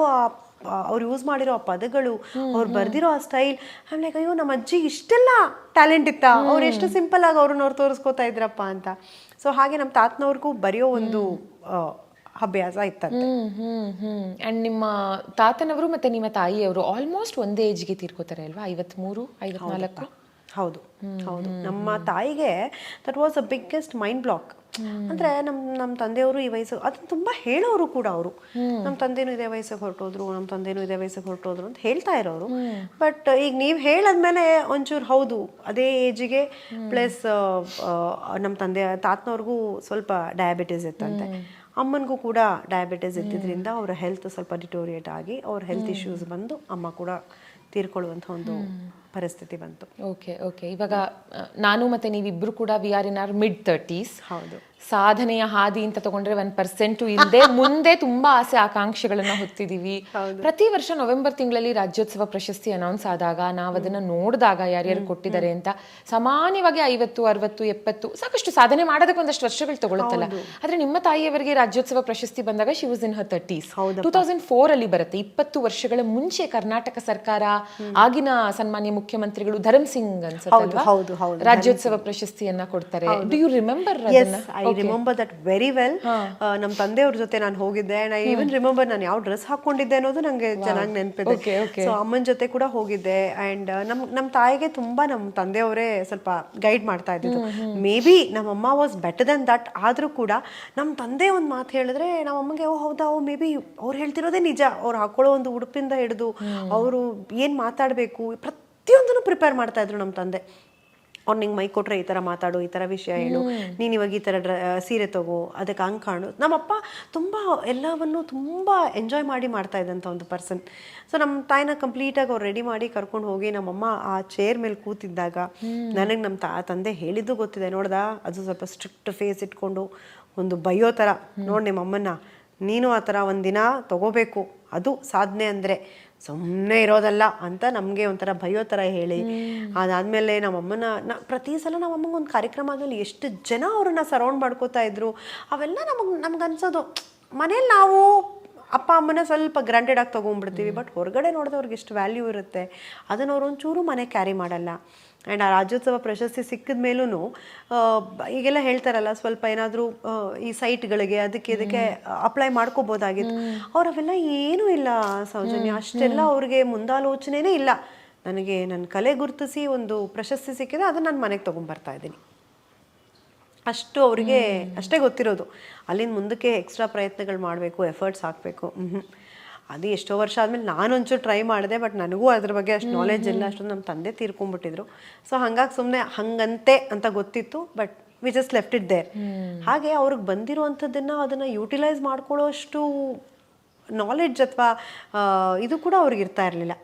ಅವ್ರು ಯೂಸ್ ಮಾಡಿರೋ ಆ ಪದಗಳು, ಅವ್ರು ಬರ್ದಿರೋ ಆ ಸ್ಟೈಲ್. ಆಮೇಲೆ ಅಯ್ಯೋ ನಮ್ಮ ಅಜ್ಜಿಗೆ ಇಷ್ಟೆಲ್ಲ ಟ್ಯಾಲೆಂಟ್ ಇತ್ತ, ಅವ್ರು ಎಷ್ಟು ಸಿಂಪಲ್ ಆಗಿ ಅವ್ರನ್ನ ತೋರಿಸ್ಕೋತಾ ಇದ್ರಪ್ಪ ಅಂತ. ಸೊ ಹಾಗೆ ನಮ್ಮ ತಾತನವ್ರಿಗೂ ಬರೆಯೋ ಒಂದು ಅಭ್ಯಾಸ ಇತ್ತಂತೆ. ಅಂಡ್ ನಿಮ್ಮ ತಾತನವರು ಮತ್ತೆ ನಿಮ್ಮ ತಾಯಿಯವರು ಆಲ್ಮೋಸ್ಟ್ ಒಂದೇ ಏಜ್ಗೆ ತೀರ್ಕೋತಾರೆ ಅಲ್ವಾ? 53, 54? ಹೌದು ಹೌದು. ನಮ್ಮ ತಾಯಿಗೆ that was a biggest mind block. ಅಂದ್ರೆ ನಮ್ಮ ತಂದೆಯವರು ಈ ವಯಸ್ಸು ಅದನ್ನ ತುಂಬಾ ಹೇಳೋರು ಕೂಡ. ಅವರು ನಮ್ಮ ತಂದೆನೂ ಇದೇ ವಯಸ್ಸಿಗೆ ಹೊರಟೋದ್ರು, ನಮ್ಮ ತಂದೆನೂ ಇದೇ ವಯಸ್ಸಿಗೆ ಹೊರಟೋದ್ರು ಅಂತ ಹೇಳ್ತಾ ಇರೋರು. ಬಟ್ ಈಗ ನೀವು ಹೇಳದ್ಮೇಲೆ ಒಂಚೂರು ಹೌದು, ಅದೇ ಏಜಿಗೆ ಪ್ಲಸ್ ನಮ್ಮ ತಾತನವ್ರಿಗೂ ಸ್ವಲ್ಪ ಡಯಾಬಿಟೀಸ್ ಇತ್ತಂತೆ. ಅಮ್ಮನಿಗೂ ಕೂಡ ಡಯಾಬಿಟೀಸ್ ಇದ್ದಿದ್ರಿಂದ ಅವರ ಹೆಲ್ತ್ ಸ್ವಲ್ಪ ಡಿಟೋರಿಯೇಟ್ ಆಗಿ ಅವ್ರ ಹೆಲ್ತ್ ಇಶ್ಯೂಸ್ ಬಂದು ಅಮ್ಮ ಕೂಡ ತೀರ್ಕೊಳ್ಳುವಂಥ ಒಂದು ಪರಿಸ್ಥಿತಿ ಬಂತು. ಓಕೆ. ಇವಾಗ ನಾನು ಮತ್ತೆ ನೀವಿಬ್ರು ಕೂಡ we are in R mid-30s. ಹೌದು. ಸಾಧನೆಯ ಹಾದಿ ಅಂತ ತಗೊಂಡ್ರೆ 1% ಇಲ್ಲದೆ ಮುಂದೆ ತುಂಬಾ ಆಸೆ ಆಕಾಂಕ್ಷೆಗಳನ್ನ ಹೊತ್ತಿದೀವಿ. ಪ್ರತಿ ವರ್ಷ ನವೆಂಬರ್ ತಿಂಗಳಲ್ಲಿ ರಾಜ್ಯೋತ್ಸವ ಪ್ರಶಸ್ತಿ ಅನೌನ್ಸ್ ಆದಾಗ ನಾವು ಅದನ್ನ ನೋಡಿದಾಗ ಯಾರ್ಯಾರು ಕೊಟ್ಟಿದ್ದಾರೆ ಅಂತ ಸಾಮಾನ್ಯವಾಗಿ 50, 60, 70 ಸಾಕಷ್ಟು ಸಾಧನೆ ಮಾಡೋದಕ್ಕೆ ಒಂದಷ್ಟು ವರ್ಷಗಳು ತಗೊಳುತ್ತಲ್ಲ. ಆದ್ರೆ ನಿಮ್ಮ ತಾಯಿಯವರಿಗೆ ರಾಜ್ಯೋತ್ಸವ ಪ್ರಶಸ್ತಿ ಬಂದಾಗ she was in Har 30s. 2004 ಅಲ್ಲಿ ಬರುತ್ತೆ. 20 ವರ್ಷಗಳ ಮುಂಚೆ ಕರ್ನಾಟಕ ಸರ್ಕಾರ, ಆಗಿನ ಸನ್ಮಾನ್ಯ ಮುಖ್ಯಮಂತ್ರಿಗಳು ಧರಮ್ ಸಿಂಗ್ ಅನ್ಸುತ್ತಲ್ವಾ, ರಾಜ್ಯೋತ್ಸವ ಪ್ರಶಸ್ತಿಯನ್ನ ಕೊಡ್ತಾರೆ. Do you remember? Remember that very well. ನಮ್ಮ ತಂದೆಯವ್ರ ಜೊತೆ ನಾನು ಹೋಗಿದ್ದೆ ಅಂಡ್ ಐ ಈವನ್ ರಿಮೆಂಬರ್ ನಾನು ಯಾವ ಡ್ರೆಸ್ ಹಾಕೊಂಡಿದ್ದೆ ಅನ್ನೋದು ನಂಗೆ ಚೆನ್ನಾಗಿ ನೆನಪಿದೆ. ಸೊ ಅಮ್ಮನ ಜೊತೆ ಕೂಡ ಹೋಗಿದ್ದೆ ಅಂಡ್ ನಮ್ಮ ತಾಯಿಗೆ ತುಂಬಾ ನಮ್ಮ ತಂದೆಯವರೇ ಸ್ವಲ್ಪ ಗೈಡ್ ಮಾಡ್ತಾ ಇದ್ದಿದ್ದು. ಮೇ ಬಿ ನಮ್ಮಮ್ಮ ವಾಸ್ ಬೆಟರ್ ದೆನ್ ದಟ್. ಆದ್ರೂ ಕೂಡ ನಮ್ಮ ತಂದೆ ಒಂದು ಮಾತು ಹೇಳಿದ್ರೆ ನಮ್ಮಮ್ಮಗೆ ಓ ಹೌದಾ, ಓ ಮೇ ಬಿ ಅವ್ರು ಹೇಳ್ತಿರೋದೇ ನಿಜ. ಅವ್ರು ಹಾಕೊಳ್ಳೋ ಒಂದು ಉಡುಪಿಂದ ಹಿಡಿದು ಅವರು ಏನ್ ಮಾತಾಡಬೇಕು ಪ್ರತಿಯೊಂದನ್ನು ಪ್ರಿಪೇರ್ ಮಾಡ್ತಾ ಇದ್ರು ನಮ್ಮ ತಂದೆ. ಅವ್ರು ನಿಂಗೆ ಮೈ ಕೊಟ್ರೆ ಈ ಥರ ಮಾತಾಡು, ಈ ಥರ ವಿಷಯ ಹೇಳು, ನೀನು ಇವಾಗ ಈ ಥರ ಸೀರೆ ತಗೋ, ಅದಕ್ಕೆ ಹಂಗೆ ಕಾಣು. ನಮ್ಮಪ್ಪ ತುಂಬ ಎಲ್ಲವನ್ನು ತುಂಬ ಎಂಜಾಯ್ ಮಾಡಿ ಮಾಡ್ತಾ ಇದ್ದಂಥ ಒಂದು ಪರ್ಸನ್. ಸೊ ನಮ್ಮ ತಾಯಿನ ಕಂಪ್ಲೀಟಾಗಿ ಅವ್ರು ರೆಡಿ ಮಾಡಿ ಕರ್ಕೊಂಡು ಹೋಗಿ ನಮ್ಮಮ್ಮ ಆ ಚೇರ್ ಮೇಲೆ ಕೂತಿದ್ದಾಗ ನನಗೆ ನಮ್ಮ ತಂದೆ ಹೇಳಿದ್ದು ಗೊತ್ತಿದೆ. ನೋಡ್ದ, ಅದು ಸ್ವಲ್ಪ ಸ್ಟ್ರಿಕ್ಟ್ ಫೇಸ್ ಇಟ್ಕೊಂಡು ಒಂದು ಬೈಯೋ ಥರ, ನೋಡಿ ನಿಮ್ಮಮ್ಮನ ನೀನು ಆ ಥರ ಒಂದಿನ ತಗೋಬೇಕು, ಅದು ಸಾಧನೆ ಅಂದರೆ ಸುಮ್ಮನೆ ಇರೋದಲ್ಲ ಅಂತ ನಮಗೆ ಒಂಥರ ಭಯೋ ಥರ ಹೇಳಿ, ಅದಾದಮೇಲೆ ನಮ್ಮಮ್ಮನ ಪ್ರತಿ ಸಲ ನಮ್ಮಮ್ಮಗೆ ಒಂದು ಕಾರ್ಯಕ್ರಮ ಆದಮೇಲೆ ಎಷ್ಟು ಜನ ಅವ್ರನ್ನ ಸರೌಂಡ್ ಮಾಡ್ಕೋತಾ ಇದ್ರು. ಅವೆಲ್ಲ ನಮ್ಗೆ ಅನ್ಸೋದು ಮನೇಲಿ ನಾವು ಅಪ್ಪ ಅಮ್ಮನ ಸ್ವಲ್ಪ ಗ್ರಾಂಟೆಡ್ ಆಗಿ ತೊಗೊಂಡ್ಬಿಡ್ತೀವಿ, ಬಟ್ ಹೊರಗಡೆ ನೋಡಿದವ್ರಿಗೆ ಎಷ್ಟು ವ್ಯಾಲ್ಯೂ ಇರುತ್ತೆ ಅದನ್ನು ಅವ್ರು ಒಂಚೂರು ಮನೆ ಕ್ಯಾರಿ ಮಾಡಲ್ಲ. ಆ್ಯಂಡ್ ಆ ರಾಜ್ಯೋತ್ಸವ ಪ್ರಶಸ್ತಿ ಸಿಕ್ಕಿದ ಮೇಲೂ ಈಗೆಲ್ಲ ಹೇಳ್ತಾರಲ್ಲ ಸ್ವಲ್ಪ ಏನಾದರೂ ಈ ಸೈಟ್ಗಳಿಗೆ ಅದಕ್ಕೆ ಇದಕ್ಕೆ ಅಪ್ಲೈ ಮಾಡ್ಕೋಬೋದಾಗಿತ್ತು. ಅವರವೆಲ್ಲ ಏನೂ ಇಲ್ಲ ಸೌಜನ್ಯ, ಅಷ್ಟೆಲ್ಲ ಅವ್ರಿಗೆ ಮುಂದಾಲೋಚನೆನೇ ಇಲ್ಲ. ನನಗೆ ನನ್ನ ಕಲೆ ಗುರುತಿಸಿ ಒಂದು ಪ್ರಶಸ್ತಿ ಸಿಕ್ಕಿದೆ, ಅದನ್ನು ನಾನು ಮನೆಗೆ ತೊಗೊಂಡ್ಬರ್ತಾ ಇದ್ದೀನಿ, ಅಷ್ಟು ಅವ್ರಿಗೆ ಅಷ್ಟೇ ಗೊತ್ತಿರೋದು. ಅಲ್ಲಿಂದ ಮುಂದಕ್ಕೆ ಎಕ್ಸ್ಟ್ರಾ ಪ್ರಯತ್ನಗಳು ಮಾಡಬೇಕು, ಎಫರ್ಟ್ಸ್ ಹಾಕಬೇಕು. ಅದು ಎಷ್ಟೋ ವರ್ಷ ಆದಮೇಲೆ ನಾನೊಂಚೂರು ಟ್ರೈ ಮಾಡಿದೆ, ಬಟ್ ನನಗೂ ಅದ್ರ ಬಗ್ಗೆ ಅಷ್ಟು ನಾಲೆಜ್ ಇಲ್ಲ. ಅಷ್ಟೊಂದು ನಮ್ಮ ತಂದೆ ತೀರ್ಕೊಂಡ್ಬಿಟ್ಟಿದ್ರು. ಸೊ ಹಾಗಾಗಿ ಸುಮ್ಮನೆ ಹಂಗಂತೆ ಅಂತ ಗೊತ್ತಿತ್ತು, but we just left it there. ಹಾಗೆ ಅವ್ರಿಗೆ ಬಂದಿರುವಂಥದ್ದನ್ನು ಅದನ್ನು ಯೂಟಿಲೈಸ್ ಮಾಡ್ಕೊಳ್ಳೋ ಅಷ್ಟು ನಾಲೆಡ್ಜ್ ಅಥವಾ ಇದು ಕೂಡ ಅವ್ರಿಗೆ ಇರ್ತಾ ಇರಲಿಲ್ಲ.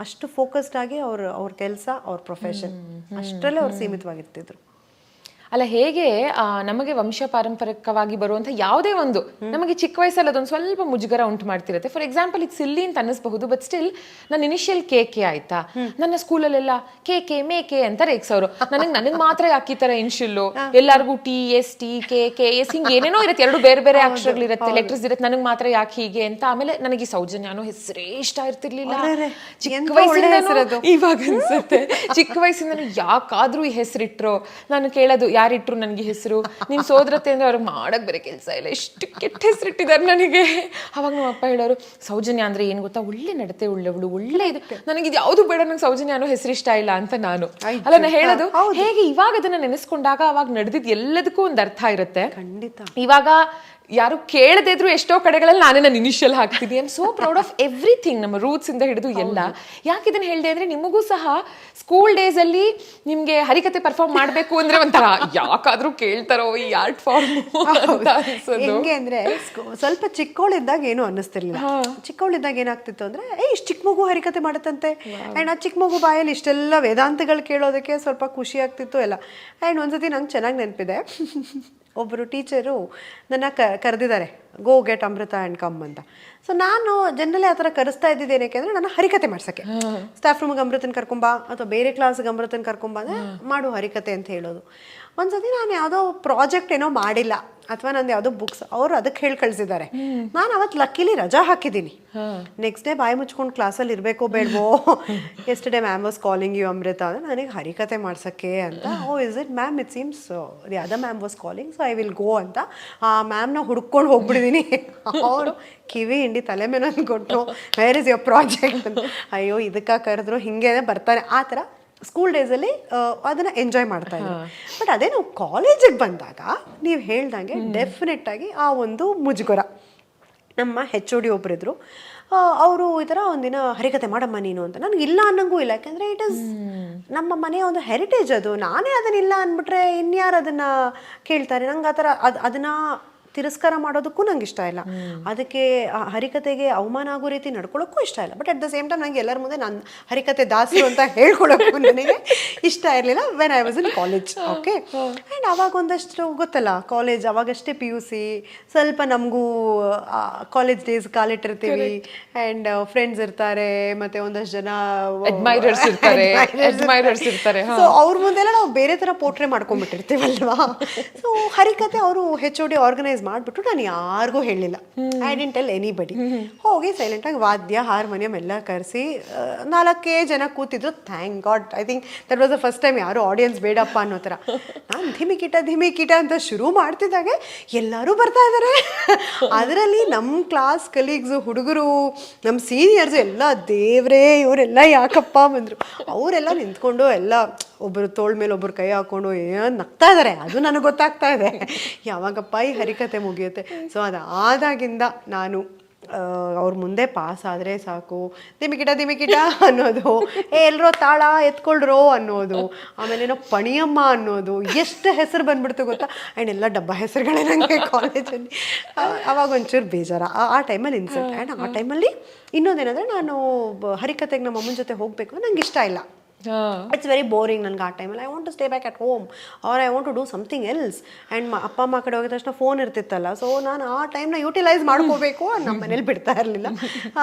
ಅಷ್ಟು ಫೋಕಸ್ಡ್ ಆಗಿ ಅವ್ರ ಕೆಲಸ, ಅವ್ರ ಪ್ರೊಫೆಷನ್ ಅಷ್ಟರಲ್ಲೇ ಅವ್ರು ಸೀಮಿತವಾಗಿರ್ತಿದ್ರು. ಅಲ್ಲ, ಹೇಗೆ ನಮಗೆ ವಂಶ ಪಾರಂಪರಿಕವಾಗಿ ಬರುವಂಥ ಯಾವುದೇ ಒಂದು ನಮಗೆ ಚಿಕ್ಕ ವಯಸ್ಸಲ್ಲಿ ಅದೊಂದು ಸ್ವಲ್ಪ ಮುಜುಗರ ಉಂಟು ಮಾಡ್ತಿರುತ್ತೆ. ಫಾರ್ ಎಕ್ಸಾಂಪಲ್ ಇದು ಸಿಲ್ಲಿ ಅಂತ ಅನ್ನಿಸ್ಬಹುದು, ಬಟ್ ಸ್ಟಿಲ್ ನನ್ನ ಇನಿಷಿಯಲ್ ಕೆ ಆಯ್ತಾ, ನನ್ನ ಸ್ಕೂಲಲ್ಲೆಲ್ಲ ಕೆ ಮೇಕೆ ಅಂತ ರೇಗ್ಸೋರು. ನನಗೆ ಮಾತ್ರ ಯಾಕೆ ಈ ಥರ ಇನ್ಶಿಯಲ್ಲು, ಎಲ್ಲರಿಗೂ TST KS ಹಿಂಗೆ ಏನೇನೋ ಇರುತ್ತೆ, ಎರಡು ಬೇರೆ ಬೇರೆ ಅಕ್ಷರಗಳಿರುತ್ತೆ, ಲೆಟರ್ಸ್ ಇರುತ್ತೆ, ನನಗೆ ಮಾತ್ರ ಯಾಕೆ ಹೀಗೆ ಅಂತ. ಆಮೇಲೆ ನನಗೆ ಸೌಜನ್ಯನೋ ಹೆಸರೇ ಇಷ್ಟ ಇರ್ತಿರ್ಲಿಲ್ಲ ಚಿಕ್ಕ ವಯಸ್ಸಿಂದ. ಇವಾಗ ಅನ್ಸುತ್ತೆ ಚಿಕ್ಕ ವಯಸ್ಸಿಂದ ಯಾಕಾದ್ರೂ ಈ ಹೆಸರಿಟ್ರು. ನಾನು ಕೇಳೋದು ಯಾರಿಟ್ರು ನನಗೆ ಹೆಸರು, ನಿಮ್ ಸೋದರತೆ ಅಂದ್ರೆ ಅವ್ರಿಗೆ ಮಾಡಕ್ ಬೇರೆ ಕೆಲಸ ಇಲ್ಲ, ಎಷ್ಟು ಕೆಟ್ಟ ಹೆಸರಿಟ್ಟಿದ್ದಾರೆ ನನಗೆ. ಅವಾಗ ನಮ್ಮ ಅಪ್ಪ ಹೇಳೋರು, ಸೌಜನ್ಯ ಅಂದ್ರೆ ಏನ್ ಗೊತ್ತಾ, ಒಳ್ಳೆ ನಡತೆ ಉಳ್ಳವಳು, ಒಳ್ಳೆ ಇದು, ನನಗೆ ಇದು ಯಾವ್ದು ಬೇಡ, ನಂಗೆ ಸೌಜನ್ಯ ಅನ್ನೋ ಹೆಸರು ಇಷ್ಟ ಇಲ್ಲ ಅಂತ ನಾನು. ಅಲ್ಲ, ನಾ ಹೇಳೋದು ಹೇಗೆ ಇವಾಗ ಅದನ್ನ ನೆನೆಸ್ಕೊಂಡಾಗ ಅವಾಗ ನಡೆದಿದ್ ಎಲ್ಲದಕ್ಕೂ ಒಂದು ಅರ್ಥ ಇರುತ್ತೆ. ಖಂಡಿತ. ಇವಾಗ ಯಾರು ಕೇಳದೇ ಇದ್ರು ಎಷ್ಟೋ ಕಡೆಗಳಲ್ಲಿ ನಾನೇ ನನ್ನ ಇನಿಷಿಯಲ್ ಹಾಕ್ತೀನಿ. I am so proud of everything, ನಮ್ಮ ರೂಟ್ಸ್ ಇಂದ ಹಿಡಿದು ಎಲ್ಲ. ಯಾಕೆ ಇದನ್ನ ಹೇಳಿದೆ ಅಂದ್ರೆ, ನಿಮಗೂ ಸಹ ಸ್ಕೂಲ್ ಡೇಸ್ ಅಲ್ಲಿ ನಿಮ್ಗೆ ಹರಿಕತೆ ಪರ್ಫಾರ್ಮ್ ಮಾಡ್ಬೇಕು ಅಂದ್ರೆ ಒಂಥರ ಯಾಕಾದ್ರೂ ಕೇಳ್ತಾರೋ ಈ ಆರ್ಟ್ ಫಾರ್ಮ್ ಹೆಂಗೆ ಅಂದ್ರೆ, ಸ್ವಲ್ಪ ಚಿಕ್ಕವಳಿದ್ದಾಗ ಏನು ಅನ್ನಿಸ್ತಿರ್ಲಿಲ್ಲ. ಚಿಕ್ಕವಳಿದ್ದಾಗ ಏನಾಗ್ತಿತ್ತು ಅಂದ್ರೆ, ಇಷ್ಟು ಚಿಕ್ಕ ಮಗು ಹರಿಕತೆ ಮಾಡುತ್ತಂತೆ, ಅಂಡ್ ಆ ಚಿಕ್ಕ ಮಗು ಬಾಯಲ್ಲಿ ಇಷ್ಟೆಲ್ಲ ವೇದಾಂತಗಳು ಕೇಳೋದಕ್ಕೆ ಸ್ವಲ್ಪ ಖುಷಿ ಆಗ್ತಿತ್ತು ಎಲ್ಲ. ಅಂಡ್ ಒಂದ್ಸತಿ ನಂಗೆ ಚೆನ್ನಾಗಿ ನೆನಪಿದೆ, ಒಬ್ಬರು ಟೀಚರು ನನ್ನ ಕರೆದಿದ್ದಾರೆ, go get Amrita and come ಅಂತ. ಸೊ ನಾನು ಜನರಲಿ ಆ ಥರ ಕರೆಸ್ತಾ ಇದ್ದಿದ್ದೇನಕ್ಕೆ ಅಂದರೆ, ನನ್ನ ಹರಿಕತೆ ಮಾಡ್ಸೋಕ್ಕೆ. ಸ್ಟಾಫ್ ರೂಮ್ಗೆ ಅಮೃತನ ಕರ್ಕೊಂಬ ಅಥವಾ ಬೇರೆ ಕ್ಲಾಸ್ಗೆ ಅಮೃತನ ಕರ್ಕೊಂಬ ಅಂದರೆ ಮಾಡು ಹರಿಕತೆ ಅಂತ ಹೇಳೋದು. ಒಂದ್ಸತಿ ನಾನು ಯಾವುದೋ ಪ್ರಾಜೆಕ್ಟ್ ಏನೋ ಮಾಡಿಲ್ಲ ಅಥವಾ ನಂದು ಯಾವುದೋ ಬುಕ್ಸ್ ಅವರು ಅದಕ್ಕೆ ಹೇಳಿ ಕಳಿಸಿದ್ದಾರೆ. ನಾನು ಅವತ್ತು ಲಕ್ಕಿಲಿ ರಜಾ ಹಾಕಿದ್ದೀನಿ. ನೆಕ್ಸ್ಟ್ ಡೇ ಬಾಯಿ ಮುಚ್ಕೊಂಡು ಕ್ಲಾಸಲ್ಲಿ ಇರಬೇಕೋ ಬೇಡವೋ, yesterday ma'am was calling you Amrita ಅಂದರೆ ನನಗೆ ಹರಿಕತೆ ಮಾಡ್ಸೋಕ್ಕೆ ಅಂತ. Oh is it ma'am, it seems the other ma'am was calling, so I will go ಅಂತ ಆ ಮ್ಯಾಮ್ನ ಹುಡ್ಕೊಂಡು ಹೋಗ್ಬಿಟ್ಟಿದ್ದೀನಿ. ಅವರು ಕಿವಿ ಹಿಂಡಿ ತಲೆ ಮೇಲೆ ಅಂದ್ಕೊಟ್ಟು, ವೇರ್ ಇಸ್ ಯುವರ್ ಪ್ರಾಜೆಕ್ಟ್ ಅಂತ. ಅಯ್ಯೋ ಇದಕ್ಕೆ ಕರೆದ್ರು, ಹಿಂಗೆ ಬರ್ತಾರೆ. ಆ ಥರ ಸ್ಕೂಲ್ ಡೇಸಲ್ಲಿ ಅದನ್ನು ಎಂಜಾಯ್ ಮಾಡ್ತಾ ಇದ್ದರು. ಬಟ್ ಅದೇ ನಾವು ಕಾಲೇಜಿಗೆ ಬಂದಾಗ ನೀವು ಹೇಳ್ದಂಗೆ ಡೆಫಿನೆಟ್ ಆಗಿ ಆ ಒಂದು ಮುಜುಗರ. ನಮ್ಮ HOD ಒಬ್ಬರಿದ್ರು, ಅವರು ಈ ಥರ ಒಂದಿನ ಹರಿಕತೆ ಮಾಡಮ್ಮ ನೀನು ಅಂತ. ನನಗೆ ಇಲ್ಲ ಅನ್ನಂಗೂ ಇಲ್ಲ, ಯಾಕೆಂದರೆ ಇಟ್ ಇಸ್ ನಮ್ಮ ಮನೆಯ ಒಂದು ಹೆರಿಟೇಜ್ ಅದು. ನಾನೇ ಅದನ್ನಿಲ್ಲ ಅಂದ್ಬಿಟ್ರೆ ಇನ್ಯಾರು ಅದನ್ನು ಕೇಳ್ತಾರೆ? ನಂಗೆ ಆ ಥರ ಅದನ್ನು ತಿರಸ್ಕಾರ ಮಾಡೋದಕ್ಕೂ ನಂಗೆ ಇಷ್ಟ ಇಲ್ಲ, ಅದಕ್ಕೆ ಹರಿಕತೆಗೆ ಅವಮಾನ ಆಗೋ ರೀತಿ ನಡ್ಕೊಳ್ಳೋಕ್ಕೂ ಇಷ್ಟ ಇಲ್ಲ. But at the same time ನನಗೆ ಎಲ್ಲರ ಮುಂದೆ ನಾನು ಹರಿಕತೆ ದಾಸರು ಅಂತ ಹೇಳ್ಕೊಳ್ಳೋಕ್ಕೂ ನನಗೆ ಇಷ್ಟ ಇರಲಿಲ್ಲ when I was in college. Okay, and ಅವಾಗ ಒಂದಷ್ಟು ಗೊತ್ತಲ್ಲ, ಕಾಲೇಜ್ ಅವಾಗಷ್ಟೇ PUC, ಸ್ವಲ್ಪ ನಮಗೂ ಕಾಲೇಜ್ ಡೇಸ್ ಕಾಲಿಟ್ಟಿರ್ತೀವಿ ಆ್ಯಂಡ್ ಫ್ರೆಂಡ್ಸ್ ಇರ್ತಾರೆ, ಮತ್ತು ಒಂದಷ್ಟು ಜನ ಅಡ್ಮೈರರ್ಸ್ ಇರ್ತಾರೆ. ಸೊ ಅವ್ರ ಮುಂದೆಲ್ಲ ನಾವು ಬೇರೆ ಥರ ಪೋರ್ಟ್ರೇ ಮಾಡ್ಕೊಂಡ್ಬಿಟ್ಟಿರ್ತೀವಲ್ವಾ. ಸೊ ಹರಿಕತೆ ಅವರು HOD ಆರ್ಗನೈಸ್ ಮಾಡಿಬಿಟ್ಟು ನಾನು ಯಾರಿಗೂ ಹೇಳಿಲ್ಲ, ಐ ಡಿಂಟ್ ಟೆಲ್ ಎನಿಬಡಿ. ಹೋಗಿ ಸೈಲೆಂಟಾಗಿ ವಾದ್ಯ ಹಾರ್ಮೋನಿಯಂ ಎಲ್ಲ ಕರೆಸಿ 4 ಜನ ಕೂತಿದ್ರು. Thank god, I think that was the first time ಯಾರು ಆಡಿಯನ್ಸ್ ಬೇಡಪ್ಪ ಅನ್ನೋ ಥರ. ನಾನು ಧಿಮಿಕಿಟ ಅಂತ ಶುರು ಮಾಡ್ತಿದ್ದಾಗೆ ಎಲ್ಲರೂ ಬರ್ತಾ ಇದ್ದಾರೆ. ಅದರಲ್ಲಿ ನಮ್ಮ ಕ್ಲಾಸ್ ಕಲೀಗ್ಸು, ಹುಡುಗರು, ನಮ್ಮ ಸೀನಿಯರ್ಸು ಎಲ್ಲ ದೇವ್ರೇ ಇವರೆಲ್ಲ ಯಾಕಪ್ಪ ಬಂದರು. ಅವರೆಲ್ಲ ನಿಂತ್ಕೊಂಡು ಎಲ್ಲ ಒಬ್ಬರು ತೋಳ ಮೇಲೆ ಒಬ್ಬರು ಕೈ ಹಾಕ್ಕೊಂಡು ಏನು ನಗ್ತಾ ಇದ್ದಾರೆ. ಅದು ನನಗೆ ಗೊತ್ತಾಗ್ತಾ ಇದೆ ಯಾವಾಗಪ್ಪ ಈ ಹರಿಕತೆ ಮುಗಿಯುತ್ತೆ. ಸೊ ಅದಾದಾಗಿಂದ ನಾನು ಅವ್ರ ಮುಂದೆ ಪಾಸ್ ಆದರೆ ಸಾಕು, ದಿಮಿಕಿಟ ಅನ್ನೋದು, ಎಲ್ಲರೋ ತಾಳ ಎತ್ಕೊಳ್ರೋ ಅನ್ನೋದು, ಆಮೇಲೆ ಏನೋ ಪಣಿಯಮ್ಮ ಅನ್ನೋದು, ಎಷ್ಟು ಹೆಸರು ಬಂದ್ಬಿಡ್ತು ಗೊತ್ತಾ. ಆ್ಯಂಡ್ ಎಲ್ಲ ಡಬ್ಬ ಹೆಸರುಗಳೇ ನನಗೆ ಕಾಲೇಜಲ್ಲಿ. ಅವಾಗ ಒಂಚೂರು ಬೇಜಾರ ಆ ಟೈಮಲ್ಲಿ ಇನ್ಸಲ್ಟ್. ಆ್ಯಂಡ್ ಆ ಟೈಮಲ್ಲಿ ಇನ್ನೊಂದೇನಂದರೆ, ನಾನು ಹರಿಕತೆಗೆ ನಮ್ಮ ಅಮ್ಮನ ಜೊತೆ ಹೋಗಬೇಕು ನಂಗೆ ಇಷ್ಟ ಇಲ್ಲ. ಇಟ್ಸ್ ವೆರಿ ಬೋರಿಂಗ್ ನನಗೆ ಆ ಟೈಮಲ್ಲಿ. I want to stay back at home or I want to do something else. And ಅಪ್ಪ ಅಮ್ಮ ಕಡೆ ಹೋಗಿದ ತಕ್ಷಣ ಫೋನ್ ಇರ್ತಿತ್ತಲ್ಲ. ಸೊ ನಾನು ಆ ಟೈಮ್ನ ಯೂಟಿಲೈಸ್ ಮಾಡ್ಕೋಬೇಕು. ನಮ್ಮ ಮನೇಲಿ ಬಿಡ್ತಾ ಇರಲಿಲ್ಲ,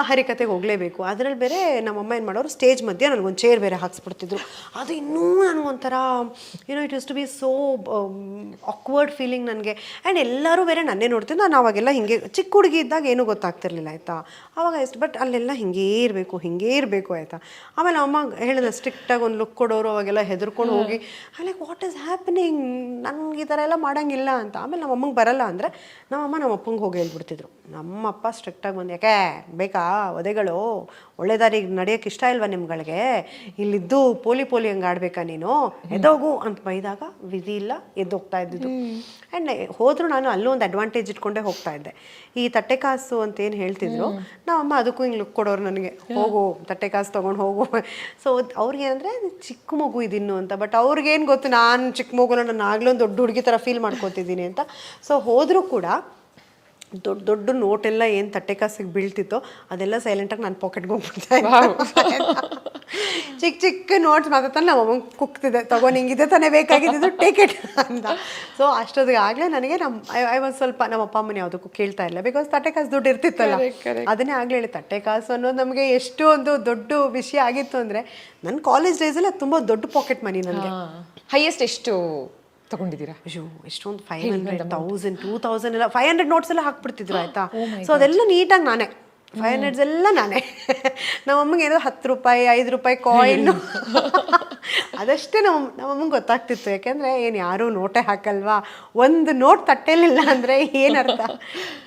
ಹರಿಕತೆಗೆ ಹೋಗಲೇಬೇಕು. ಅದರಲ್ಲಿ ಬೇರೆ ನಮ್ಮಮ್ಮ ಏನು ಮಾಡೋರು, ಸ್ಟೇಜ್ ಮಧ್ಯೆ ನನಗೊಂದು ಚೇರ್ ಬೇರೆ ಹಾಕ್ಸ್ಬಿಡ್ತಿದ್ರು. ಅದು ಇನ್ನೂ ನನಗೊಂಥರ it use to be so awkward feeling ನನಗೆ. ಆ್ಯಂಡ್ ಎಲ್ಲರೂ ಬೇರೆ ನನ್ನೇ ನೋಡ್ತಿದ್ದು. ನಾನು ಅವಾಗೆಲ್ಲ ಹಿಂಗೆ ಚಿಕ್ಕ ಹುಡುಗಿ ಇದ್ದಾಗ ಏನೂ ಗೊತ್ತಾಗ್ತಿರ್ಲಿಲ್ಲ ಆಯಿತಾ. ಆವಾಗ ಎಷ್ಟು ಬಟ್ ಅಲ್ಲೆಲ್ಲ ಹಿಂಗೇ ಇರಬೇಕು ಆಯಿತಾ. ಆಮೇಲೆ ಅಮ್ಮ ಹೇಳಿದ ಸ್ಟ್ರಿಕ್ಟಾಗಿ ಒಂದು ಲುಕ್ ಕೊಡೋರು, ಅವಾಗೆಲ್ಲ ಹೆದರ್ಕೊಂಡು ಹೋಗಿ ಲೈಕ್ ವಾಟ್ ಈಸ್ ಹ್ಯಾಪನಿಂಗ್, ನನಗೆ ಈ ಥರ ಎಲ್ಲ ಮಾಡೋಂಗಿಲ್ಲ ಅಂತ. ಆಮೇಲೆ ನಮ್ಮ ಅಮ್ಮಂಗೆ ಬರಲ್ಲ ಅಂದರೆ ನಮ್ಮ ಅಪ್ಪಂಗೆ ಹೋಗಿ ಹೇಳ್ಬಿಡ್ತಿದ್ರು. ನಮ್ಮಪ್ಪ ಸ್ಟ್ರಿಕ್ಟಾಗಿ ಬಂದು, ಯಾಕೆ ಬೇಕಾ ಒದೆಗಳು, ಒಳ್ಳೆ ದಾರಿಗೆ ನಡೆಯೋಕ್ಕೆ ಇಷ್ಟ ಇಲ್ವಾ ನಿಮ್ಗಳಿಗೆ, ಇಲ್ಲಿದ್ದು ಪೋಲಿ ಹಂಗೆ ಆಡ್ಬೇಕಾ ನೀನು, ಎದ್ದೋಗು ಅಂತ ಬೈದಾಗ ವಿಧಿ ಇಲ್ಲ ಎದ್ದೋಗ್ತಾ ಇದ್ದಿದ್ದು. ಆ್ಯಂಡ್ ಹೋದರೂ ನಾನು ಅಲ್ಲೂ ಒಂದು ಅಡ್ವಾಂಟೇಜ್ ಇಟ್ಕೊಂಡೇ ಹೋಗ್ತಾ ಇದ್ದೆ. ಈ ತಟ್ಟೆ ಕಾಸು ಅಂತ ಏನು ಹೇಳ್ತಿದ್ರು, ನಮ್ಮಮ್ಮ ಅದಕ್ಕೂ ಹಿಂಗೆ ಲುಕ್ ಕೊಡೋರು ನನಗೆ, ಹೋಗು ತಟ್ಟೆ ಕಾಸು ತೊಗೊಂಡು ಹೋಗು. ಸೊ ಅವ್ರಿಗೇನಂದರೆ ಚಿಕ್ಕ ಮಗು ಇದಿನ್ನು ಅಂತ. ಬಟ್ ಅವ್ರಿಗೇನು ಗೊತ್ತು, ನಾನು ಚಿಕ್ಕ ಮಗುನ ನಾನು ಆಗ್ಲೊಂದು ದೊಡ್ಡ ಹುಡುಗಿ ಥರ ಫೀಲ್ ಮಾಡ್ಕೋತಿದ್ದೀನಿ ಅಂತ. ಸೊ ಹೋದರೂ ಕೂಡ ದೊಡ್ಡ ನೋಟೆಲ್ಲ ಏನು ತಟ್ಟೆ ಕಾಸಿಗೆ ಬೀಳ್ತಿತ್ತೋ ಅದೆಲ್ಲ ಸೈಲೆಂಟಾಗಿ ನಾನು ಪಾಕೆಟ್ಗೆ ಹೋಗ್ಬಿಡ್ತಾ ಚಿಕ್ಕ ನೋಟ್ಸ್ ಮಾತಾಡ್ತಾ ನಮ್ಮ ಅಮ್ಮಂಗೆ ಕುಗ್ತಿದೆ, ತಗೋ ನಿಂಗಿದೆ ತಾನೇ ಬೇಕಾಗಿದ್ದು ಟೇಕ್ ಇಟ್ ಅಂತ. ಸೊ ಅಷ್ಟೊತ್ತಿಗೆ ಆಗಲೇ ನನಗೆ ಐ ವಾಸ್ ಸ್ವಲ್ಪ ನಮ್ಮ ಅಪ್ಪ ಅಮ್ಮನ ಯಾವುದಕ್ಕೂ ಕೇಳ್ತಾ ಇಲ್ಲ. ಬಿಕಾಸ್ ತಟ್ಟೆ ಕಾಸು ದುಡ್ಡು ಇರ್ತಿತ್ತಲ್ಲ, ಅದನ್ನೇ ಆಗಲೇ ಹೇಳಿ. ತಟ್ಟೆ ಕಾಸು ಅನ್ನೋದು ನಮಗೆ ಎಷ್ಟು ಒಂದು ದೊಡ್ಡ ವಿಷಯ ಆಗಿತ್ತು ಅಂದರೆ, ನನ್ನ ಕಾಲೇಜ್ ಡೇಸಲ್ಲಿ ಅದು ತುಂಬ ದೊಡ್ಡ ಪಾಕೆಟ್ ಮನಿ ನನಗೆ. ಹೈಯೆಸ್ಟ್ ಎಷ್ಟು ತಗೊಂಡಿದ್ದೀರಾ? ಅಯ್ಯೋ ಎಷ್ಟೊಂದು 500, 1000, 2000 ಎಲ್ಲ 500 ನೋಟ್ಸ್ ಎಲ್ಲ ಹಾಕ್ಬಿಡ್ತಿದ್ರು ಆಯ್ತಾ. ಸೊ ಅದೆಲ್ಲ ನೀಟಾಗಿ ನಾನೇ 500s ಎಲ್ಲ ನಾನೇ. ನಮ್ಮಮ್ಮಗೆ ಏನೋ 10 ರೂಪಾಯಿ 5 ರೂಪಾಯಿ ಕಾಯಿನ್ನು ಅದಷ್ಟೇ ನಮ್ಮಮ್ಮಗೆ ಗೊತ್ತಾಗ್ತಿತ್ತು. ಯಾಕೆಂದರೆ ಏನು ಯಾರೂ ನೋಟೇ ಹಾಕಲ್ವಾ, ಒಂದು ನೋಟ್ ತಟ್ಟೆಲಿಲ್ಲ ಅಂದರೆ ಏನರ್ಥ.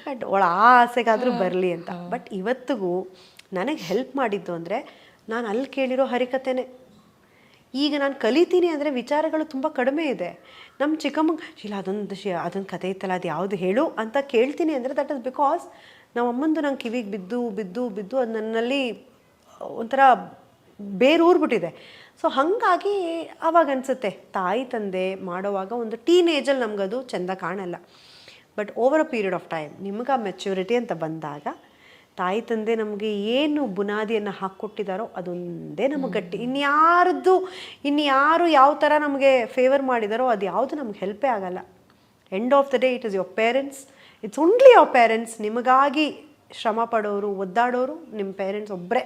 ಬಟ್ ಆ ಆಸೆಗಾದರೂ ಬರಲಿ ಅಂತ. ಬಟ್ ಇವತ್ತಿಗೂ ನನಗೆ ಹೆಲ್ಪ್ ಮಾಡಿದ್ದು ಅಂದರೆ ನಾನು ಅಲ್ಲಿ ಕೇಳಿರೋ ಹರಿಕತೆನೇ. ಈಗ ನಾನು ಕಲಿತೀನಿ ಅಂದರೆ ವಿಚಾರಗಳು ತುಂಬ ಕಡಿಮೆ ಇದೆ. ನಮ್ಮ ಚಿಕ್ಕಮ್ಮಂಗೆ ಇಲ್ಲ ಅದೊಂದು ಕತೆ ಇತ್ತಲ್ಲ, ಅದು ಯಾವುದು ಹೇಳು ಅಂತ ಕೇಳ್ತೀನಿ ಅಂದರೆ ದಟ್ ಇಸ್ ಬಿಕಾಸ್ ನಮ್ಮ ಅಮ್ಮಂದು ನಂಗೆ ಕಿವಿಗೆ ಬಿದ್ದು ಅದು ನನ್ನಲ್ಲಿ ಒಂಥರ ಬೇರೂರ್ಬಿಟ್ಟಿದೆ. ಸೊ ಹಾಗಾಗಿ ಆವಾಗ ಅನಿಸುತ್ತೆ, ತಾಯಿ ತಂದೆ ಮಾಡೋವಾಗ ಒಂದು ಟೀನೇಜಲ್ಲಿ ನಮಗದು ಚೆಂದ ಕಾಣಲ್ಲ. But over a period of time ನಿಮ್ಗೆ ಆ ಮೆಚ್ಯೂರಿಟಿ ಅಂತ ಬಂದಾಗ ತಾಯಿ ತಂದೆ ನಮಗೆ ಏನು ಬುನಾದಿಯನ್ನು ಹಾಕ್ಕೊಟ್ಟಿದ್ದಾರೋ ಅದೊಂದೇ ನಮಗೆ ಗಟ್ಟಿ. ಇನ್ಯಾರು ಯಾವ ಥರ ನಮಗೆ ಫೇವರ್ ಮಾಡಿದಾರೋ ಅದು ಯಾವುದು ನಮ್ಗೆ ಹೆಲ್ಪೇ ಆಗಲ್ಲ. End of the day it is your parents, it's only your parents. ನಿಮಗಾಗಿ ಶ್ರಮ ಪಡೋರು ಒದ್ದಾಡೋರು ನಿಮ್ಮ ಪೇರೆಂಟ್ಸ್ ಒಬ್ಬರೇ.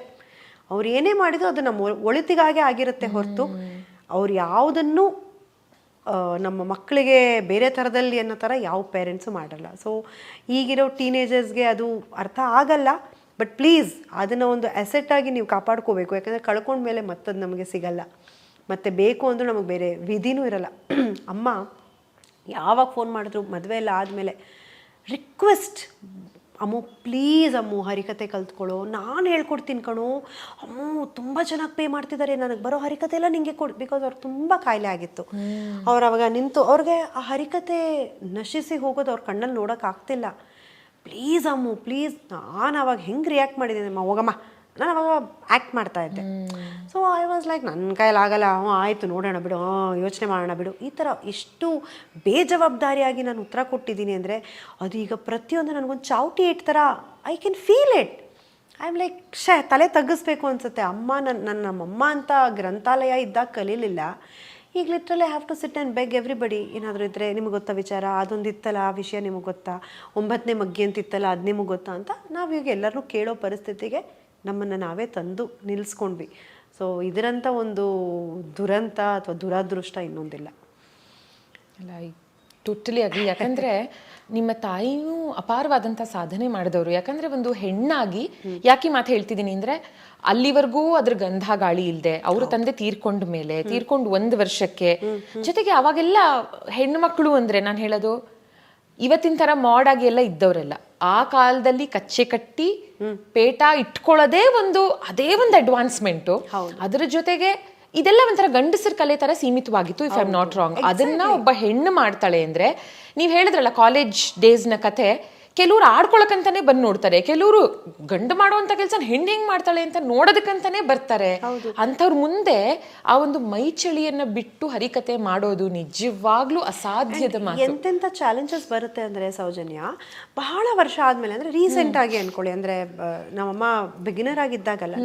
ಅವ್ರು ಏನೇ ಮಾಡಿದ್ರು ಅದು ನಮ್ಮ ಒಳಿತಿಗಾಗೆ ಆಗಿರುತ್ತೆ ಹೊರತು ಅವ್ರು ಯಾವುದನ್ನು ನಮ್ಮ ಮಕ್ಕಳಿಗೆ ಬೇರೆ ಥರದಲ್ಲಿ ಅನ್ನೋ ಥರ ಯಾವ ಪೇರೆಂಟ್ಸು ಮಾಡಲ್ಲ. ಸೊ ಈಗಿರೋ ಟೀನೇಜರ್ಸ್ಗೆ ಅದು ಅರ್ಥ ಆಗಲ್ಲ. ಬಟ್ ಪ್ಲೀಸ್ ಅದನ್ನು ಒಂದು ಅಸೆಟ್ಟಾಗಿ ನೀವು ಕಾಪಾಡ್ಕೋಬೇಕು. ಯಾಕಂದರೆ ಕಳ್ಕೊಂಡ್ಮೇಲೆ ಮತ್ತದು ನಮಗೆ ಸಿಗಲ್ಲ. ಮತ್ತು ಬೇಕು ಅಂದರೂ ನಮಗೆ ಬೇರೆ ವಿಧಿನೂ ಇರಲ್ಲ. ಅಮ್ಮ ಯಾವಾಗ ಫೋನ್ ಮಾಡಿದ್ರು ಮದುವೆ ಎಲ್ಲ ಆದಮೇಲೆ ರಿಕ್ವೆಸ್ಟ್, ಅಮ್ಮು ಪ್ಲೀಸ್ ಅಮ್ಮು ಹರಿಕತೆ ಕಲ್ತ್ಕೊಳ್ಳೋ, ನಾನು ಹೇಳ್ಕೊಡ್ತೀನಿ ಕಣೋ, ಅಮ್ಮು ತುಂಬ ಚೆನ್ನಾಗಿ ಪೇ ಮಾಡ್ತಿದ್ದಾರೆ, ನನಗೆ ಬರೋ ಹರಿಕತೆ ಎಲ್ಲ ನಿಂಗೆ ಕೊಡು. ಬಿಕಾಸ್ ಅವ್ರು ತುಂಬ ಕಾಯಿಲೆ ಆಗಿತ್ತು. ಅವ್ರು ಅವಾಗ ನಿಂತು ಅವ್ರಿಗೆ ಆ ಹರಿಕತೆ ನಶಿಸಿ ಹೋಗೋದು ಅವ್ರ ಕಣ್ಣಲ್ಲಿ ನೋಡೋಕ್ಕಾಗ್ತಿಲ್ಲ. Please Ammu please. ನಾನು ಅವಾಗ ಹೆಂಗೆ ರಿಯಾಕ್ಟ್ ಮಾಡಿದ್ದೀನಿ, ಹೋಗಮ್ಮ, ನಾನು ಅವಾಗ ಆ್ಯಕ್ಟ್ ಮಾಡ್ತಾ ಇದ್ದೆ. ಸೊ ಐ ವಾಸ್ ಲೈಕ್ ನನ್ನ ಕೈಲಾಗಲ್ಲ, ಆಯಿತು ನೋಡೋಣ ಬಿಡು, ಯೋಚನೆ ಮಾಡೋಣ ಬಿಡು. ಈ ಥರ ಎಷ್ಟು ಬೇಜವಾಬ್ದಾರಿಯಾಗಿ ನಾನು ಉತ್ತರ ಕೊಟ್ಟಿದ್ದೀನಿ ಅಂದರೆ ಅದು ಈಗ ಪ್ರತಿಯೊಂದು ನನಗೊಂದು ಚಾವಟಿ ಇಟ್ ಥರ I can feel it. I am like ತಲೆ ತಗ್ಗಿಸ್ಬೇಕು ಅನಿಸುತ್ತೆ. ನಮ್ಮಮ್ಮ ಅಂತ ಗ್ರಂಥಾಲಯ ಇದ್ದಾಗ ಕಲೀಲಿಲ್ಲ. ಈಗ literally have to sit and beg everybody. ಏನಾದರೂ ಇದ್ದರೆ ನಿಮಗೆ ಗೊತ್ತಾ ವಿಚಾರ, ಅದೊಂದು ಇತ್ತಲ್ಲ ಆ ವಿಷಯ ನಿಮಗೆ ಗೊತ್ತಾ, 9ನೇ ಮಗ್ಗಿ ಅಂತ ಇತ್ತಲ್ಲ ಅದು ನಿಮಗೆ ಗೊತ್ತಾ ಅಂತ ನಾವೀಗ ಎಲ್ಲರೂ ಕೇಳೋ ಪರಿಸ್ಥಿತಿಗೆ ನಮ್ಮನ್ನು ನಾವೇ ತಂದು ನಿಲ್ಲಿಸ್ಕೊಂಡ್ವಿ. ಸೊ ಇದರಂಥ ಒಂದು ದುರಂತ ಅಥವಾ ದುರಾದೃಷ್ಟ ಇನ್ನೊಂದಿಲ್ಲ. ಅಲ್ಲ, ಟೋಟಲಿ ಅಗ್ರಿ. ಯಾಕಂದ್ರೆ ನಿಮ್ಮ ತಾಯಿನೂ ಅಪಾರವಾದಂಥ ಸಾಧನೆ ಮಾಡಿದವರು. ಯಾಕಂದ್ರೆ ಒಂದು ಹೆಣ್ಣಾಗಿ ಯಾಕೆ ಮಾತು ಹೇಳ್ತಿದ್ದೀನಿ ಅಂದ್ರೆ, ಅಲ್ಲಿವರೆಗೂ ಅದ್ರ ಗಂಧ ಗಾಳಿ ಇಲ್ಲದೆ ಅವ್ರ ತಂದೆ ತೀರ್ಕೊಂಡ ಮೇಲೆ, ತೀರ್ಕೊಂಡು 1 ವರ್ಷಕ್ಕೆ, ಜೊತೆಗೆ ಅವಾಗೆಲ್ಲ ಹೆಣ್ಣು ಮಕ್ಕಳು ಅಂದ್ರೆ ನಾನು ಹೇಳೋದು ಇವತ್ತಿನ ತರ ಮಾಡ್ ಆಗಿ ಎಲ್ಲ ಇದ್ದವರೆಲ್ಲ. ಆ ಕಾಲದಲ್ಲಿ ಕಚ್ಚೆ ಕಟ್ಟಿ ಪೇಟ ಇಟ್ಕೊಳ್ಳೋದೇ ಅದೇ ಒಂದು ಅಡ್ವಾನ್ಸ್ಮೆಂಟು. ಅದ್ರ ಜೊತೆಗೆ ಇದೆಲ್ಲ ಒಂಥರ ಗಂಡಸರ ಕಲೆ ತರ ಸೀಮಿತವಾಗಿತ್ತು, if I am not wrong. ಅದನ್ನ ಒಬ್ಬ ಹೆಣ್ಣು ಮಾಡ್ತಾಳೆ ಅಂದ್ರೆ, ನೀವ್ ಹೇಳಿದ್ರಲ್ಲ ಕಾಲೇಜ್ ಡೇಸ್ ನ ಕತೆ, ಕೆಲವ್ರು ಆಡ್ಕೊಳಕಂತಾನೆ ಬಂದು ನೋಡ್ತಾರೆ, ಕೆಲವರು ಗಂಡು ಮಾಡುವಂತ ಕೆಲಸ ಹೆಂಗ್ ಮಾಡ್ತಾಳೆ ಅಂತ ನೋಡೋದಕ್ಕಂತಾನೆ ಬರ್ತಾರೆ. ಅಂಥವ್ರ ಮುಂದೆ ಆ ಒಂದು ಮೈ ಚಳಿಯನ್ನ ಬಿಟ್ಟು ಹರಿಕತೆ ಮಾಡೋದು ನಿಜವಾಗ್ಲೂ ಅಸಾಧ್ಯದ ಮಾತು. ಎಂತೆಂಥ ಚಾಲೆಂಜಸ್ ಬರುತ್ತೆ ಅಂದ್ರೆ ಸೌಜನ್ಯ, ಬಹಳ ವರ್ಷ ಆದ್ಮೇಲೆ ಅಂದ್ರೆ ರೀಸೆಂಟ್ ಆಗಿ ಅನ್ಕೊಳ್ಳಿ, ಅಂದ್ರೆ ನಮ್ಮಮ್ಮ ಬಿಗಿನರ್ ಆಗಿದ್ದಾಗಲ್ಲ,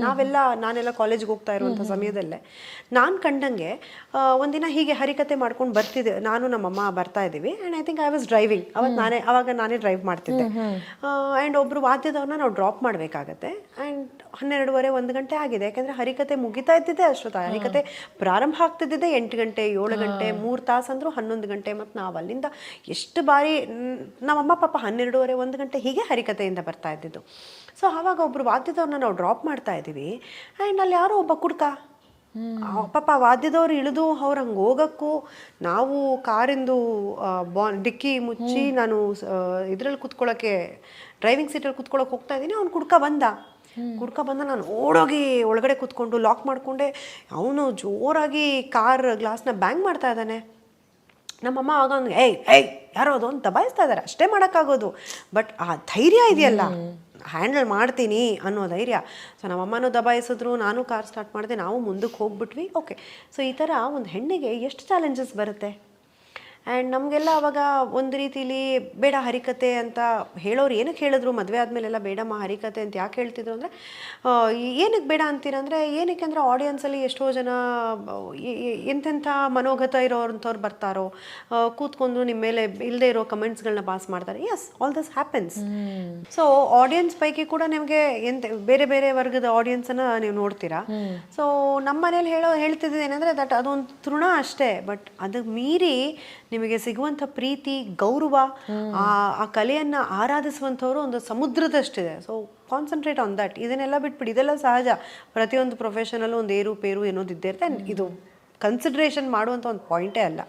ನಾನೆಲ್ಲ ಕಾಲೇಜ್ಗೆ ಹೋಗ್ತಾ ಇರುವಂಥ ಸಮಯದಲ್ಲೇ ನಾನು ಕಂಡಂಗೆ ಒಂದಿನ ಹೀಗೆ ಹರಿಕತೆ ಮಾಡ್ಕೊಂಡು ಬರ್ತಿದ್ದೆ, ನಾನು ನಮ್ಮಮ್ಮ ಬರ್ತಾ ಇದ್ದೀವಿ. And I think I was driving, ಅವಾಗ ನಾನೇ ಡ್ರೈವ್ ಮಾಡ್ತಿದ್ದೆ. ಆ್ಯಂಡ್ ಒಬ್ರು ವಾದ್ಯದವ್ರನ್ನ ನಾವು ಡ್ರಾಪ್ ಮಾಡಬೇಕಾಗತ್ತೆ. ಆ್ಯಂಡ್ 12:30 1 ಗಂಟೆ ಆಗಿದೆ, ಯಾಕೆಂದರೆ ಹರಿಕತೆ ಮುಗಿತಾ ಇದ್ದಿದ್ದೆ ಅಷ್ಟೊತ್ತ. ಹರಿಕತೆ ಪ್ರಾರಂಭ ಆಗ್ತಿದ್ದಿದ್ದೆ 8 ಗಂಟೆ 7 ಗಂಟೆ, 3 ತಾಸು ಅಂದರೂ 11 ಗಂಟೆ. ಮತ್ತು ನಾವು ಅಲ್ಲಿಂದ ಎಷ್ಟು ಬಾರಿ ನಮ್ಮಮ್ಮ ಪಾಪ 12:30 1 ಗಂಟೆ ಹೀಗೆ ಹರಿಕತೆಯಿಂದ ಬರ್ತಾ ಇದ್ದಿದ್ದು. ಸೊ ಆವಾಗ ಒಬ್ರು ವಾದ್ಯದವ್ರನ್ನ ನಾವು ಡ್ರಾಪ್ ಮಾಡ್ತಾ ಇದ್ದೀವಿ. ಆ್ಯಂಡ್ ಅಲ್ಲಿ ಯಾರೋ ಒಬ್ಬ ಕುಡ್ಕ ಪಾಪ ವಾದ್ಯದವ್ರು ಇಳಿದು ಅವ್ರು ಹಂಗೆ ಹೋಗೋಕ್ಕೂ ನಾವು ಕಾರಿಂದು ಡಿಕ್ಕಿ ಮುಚ್ಚಿ ನಾನು ಇದರಲ್ಲಿ ಕುತ್ಕೊಳ್ಳೋಕ್ಕೆ, ಡ್ರೈವಿಂಗ್ ಸೀಟಲ್ಲಿ ಕುತ್ಕೊಳ್ಳೋಕೆ ಹೋಗ್ತಾ ಇದ್ದೀನಿ. ಅವ್ನು ಕುಡ್ಕ ಬಂದ, ನಾನು ಓಡೋಗಿ ಒಳಗಡೆ ಕುತ್ಕೊಂಡು ಲಾಕ್ ಮಾಡಿಕೊಂಡೆ. ಅವನು ಜೋರಾಗಿ ಕಾರ್ ಗ್ಲಾಸ್ನ ಬ್ಯಾಂಗ್ ಮಾಡ್ತಾ ಇದ್ದಾನೆ. ನಮ್ಮಮ್ಮ ಆಗ ಅವ್ನಿಗೆ ಏಯ್ ಯಾರೋ ಅದು ಅಂತ ದಬಾಯಿಸ್ತಾ ಇದ್ದಾರೆ, ಅಷ್ಟೇ ಮಾಡೋಕ್ಕಾಗೋದು. ಬಟ್ ಆ ಧೈರ್ಯ ಇದೆಯಲ್ಲ, ಹ್ಯಾಂಡಲ್ ಮಾಡ್ತೀನಿ ಅನ್ನೋ ಧೈರ್ಯ. ಸೊ ನಮ್ಮಮ್ಮನೂ ದಬಾಯಿಸಿದ್ರು, ನಾನು ಕಾರ್ ಸ್ಟಾರ್ಟ್ ಮಾಡಿದೆ, ನಾವು ಮುಂದಕ್ಕೆ ಹೋಗ್ಬಿಟ್ವಿ. ಓಕೆ, ಸೊ ಈ ಥರ ಒಂದು ಹೆಣ್ಣಿಗೆ ಎಷ್ಟು ಚಾಲೆಂಜಸ್ ಬರುತ್ತೆ. ಆ್ಯಂಡ್ ನಮಗೆಲ್ಲ ಅವಾಗ ಒಂದು ರೀತಿಲಿ ಬೇಡ ಹರಿಕತೆ ಅಂತ ಹೇಳೋರು ಏನಕ್ಕೆ ಹೇಳಿದ್ರು, ಮದುವೆ ಆದಮೇಲೆಲ್ಲ ಬೇಡಮ್ಮ ಹರಿಕತೆ ಅಂತ ಯಾಕೆ ಹೇಳ್ತಿದ್ರು ಅಂದರೆ, ಏನಕ್ಕೆ ಬೇಡ ಅಂತೀರಂದರೆ, ಏನಕ್ಕೆ ಅಂದರೆ ಆಡಿಯನ್ಸಲ್ಲಿ ಎಷ್ಟೋ ಜನ ಎಂತೆಂಥ ಮನೋಗತ ಇರೋವಂಥವ್ರು ಬರ್ತಾರೋ, ಕೂತ್ಕೊಂಡು ನಿಮ್ಮ ಮೇಲೆ ಇಲ್ಲದೆ ಇರೋ ಕಮೆಂಟ್ಸ್ಗಳನ್ನ ಪಾಸ್ ಮಾಡ್ತಾರೆ. Yes, all this happens. So audience ಪೈಕಿ ಕೂಡ ನಿಮಗೆ ಬೇರೆ ಬೇರೆ ವರ್ಗದ ಆಡಿಯನ್ಸನ್ನು ನೀವು ನೋಡ್ತೀರಾ. ಸೊ ನಮ್ಮ ಮನೇಲಿ ಹೇಳ್ತಿದ್ದು ಏನಂದರೆ ದಟ್ ಅದೊಂದು ತೃಣ ಅಷ್ಟೇ. ಬಟ್ ಅದಕ್ಕೆ ಮೀರಿ ನಿಮಗೆ ಸಿಗುವಂಥ ಪ್ರೀತಿ, ಗೌರವ, ಆ ಕಲೆಯನ್ನು ಆರಾಧಿಸುವಂಥವ್ರು ಒಂದು ಸಮುದ್ರದಷ್ಟಿದೆ. So concentrate on that. ಇದನ್ನೆಲ್ಲ ಬಿಟ್ಬಿಡಿ, ಇದೆಲ್ಲ ಸಹಜ. ಪ್ರತಿಯೊಂದು ಪ್ರೊಫೆಷನಲ್ಲೂ ಒಂದು ಏರುಪೇರು ಏನೋದು ಇದ್ದೇ ಇರುತ್ತೆ. ಇದು ಕನ್ಸಿಡ್ರೇಷನ್ ಮಾಡುವಂಥ ಒಂದು ಪಾಯಿಂಟೇ ಅಲ್ಲ.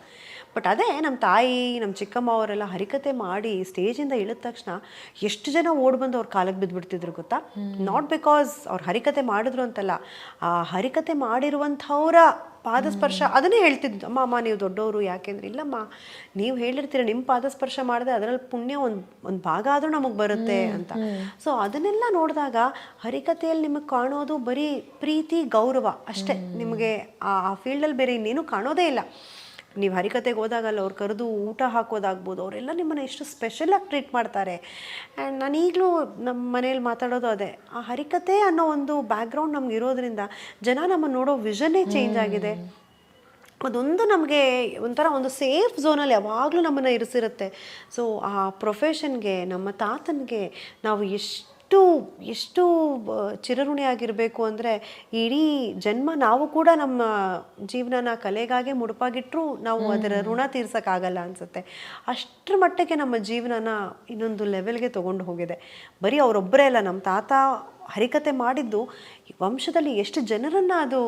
ಬಟ್ ಅದೇ ನಮ್ಮ ತಾಯಿ, ನಮ್ಮ ಚಿಕ್ಕಮ್ಮ ಅವರೆಲ್ಲ ಹರಿಕತೆ ಮಾಡಿ ಸ್ಟೇಜಿಂದ ಇಳಿದ ತಕ್ಷಣ ಎಷ್ಟು ಜನ ಓಡ್ಬಂದು ಅವ್ರ ಕಾಲಕ್ಕೆ ಬಿದ್ದುಬಿಡ್ತಿದ್ರು ಗೊತ್ತಾ. ನಾಟ್ ಬಿಕಾಸ್ ಅವ್ರು ಹರಿಕತೆ ಮಾಡಿದ್ರು ಅಂತಲ್ಲ, ಆ ಹರಿಕತೆ ಮಾಡಿರುವಂಥವ್ರ ಪಾದಸ್ಪರ್ಶ ಅದನ್ನೇ ಹೇಳ್ತಿದ್ದು. ಅಮ್ಮ ನೀವು ದೊಡ್ಡವರು, ಯಾಕೆಂದ್ರೆ ಇಲ್ಲಮ್ಮ ನೀವು ಹೇಳಿರ್ತೀರ ನಿಮ್ಮ ಪಾದಸ್ಪರ್ಶ ಮಾಡಿದ್ರೆ ಅದರಲ್ಲಿ ಪುಣ್ಯ ಒಂದು ಭಾಗ ಆದರೂ ನಮಗೆ ಬರುತ್ತೆ ಅಂತ. ಸೊ ಅದನ್ನೆಲ್ಲ ನೋಡಿದಾಗ ಹರಿಕತೆಯಲ್ಲಿ ನಿಮಗೆ ಕಾಣೋದು ಬರೀ ಪ್ರೀತಿ, ಗೌರವ ಅಷ್ಟೇ. ನಿಮಗೆ ಆ ಫೀಲ್ಡಲ್ಲಿ ಬೇರೆ ಇನ್ನೇನು ಕಾಣೋದೇ ಇಲ್ಲ. ನೀವು ಹರಿಕತೆಗೆ ಹೋದಾಗಲ್ಲ ಅವ್ರು ಕರೆದು ಊಟ ಹಾಕೋದಾಗ್ಬೋದು, ಅವರೆಲ್ಲ ನಿಮ್ಮನ್ನು ಎಷ್ಟು ಸ್ಪೆಷಲಾಗಿ ಟ್ರೀಟ್ ಮಾಡ್ತಾರೆ. ಆ್ಯಂಡ್ ನಾನು ಈಗಲೂ ನಮ್ಮ ಮನೇಲಿ ಮಾತಾಡೋದು ಅದೇ, ಆ ಹರಿಕತೆ ಅನ್ನೋ ಒಂದು ಬ್ಯಾಕ್ಗ್ರೌಂಡ್ ನಮ್ಗೆ ಇರೋದ್ರಿಂದ ಜನ ನಮ್ಮನ್ನು ನೋಡೋ ವಿಷನ್ನೇ ಚೇಂಜ್ ಆಗಿದೆ. ಅದೊಂದು ನಮಗೆ ಒಂಥರ ಒಂದು ಸೇಫ್ ಝೋನಲ್ಲಿ ಯಾವಾಗಲೂ ನಮ್ಮನ್ನು ಇರಿಸಿರುತ್ತೆ. ಸೊ ಆ ಪ್ರೊಫೆಷನ್ಗೆ, ನಮ್ಮ ತಾತನಿಗೆ ನಾವು ಎಷ್ಟು ಚಿರಋಣಿಯಾಗಿರಬೇಕು ಅಂದರೆ, ಇಡೀ ಜನ್ಮ ನಾವು ಕೂಡ ನಮ್ಮ ಜೀವನನ ಕಲೆಗಾಗೆ ಮುಡುಪಾಗಿಟ್ಟರೂ ನಾವು ಅದರ ಋಣ ತೀರ್ಸೋಕ್ಕಾಗಲ್ಲ ಅನಿಸುತ್ತೆ. ಅಷ್ಟರ ಮಟ್ಟಿಗೆ ನಮ್ಮ ಜೀವನನ ಇನ್ನೊಂದು ಲೆವೆಲ್ಗೆ ತೊಗೊಂಡು ಹೋಗಿದೆ. ಬರೀ ಅವರೊಬ್ಬರೇ ಅಲ್ಲ, ನಮ್ಮ ತಾತ ಹರಿಕತೆ ಮಾಡಿದ್ದು ವಂಶದಲ್ಲಿ ಎಷ್ಟು ಜನರನ್ನು ಅದು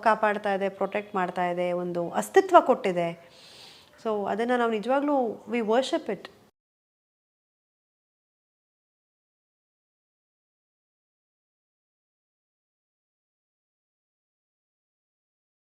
ಕಾಪಾಡ್ತಾ ಇದೆ, ಪ್ರೊಟೆಕ್ಟ್ ಮಾಡ್ತಾ ಇದೆ, ಒಂದು ಅಸ್ತಿತ್ವ ಕೊಟ್ಟಿದೆ. ಸೊ ಅದನ್ನು ನಾವು ನಿಜವಾಗ್ಲೂ ವಿ ವರ್ಷಿಪ್ ಇಟ್.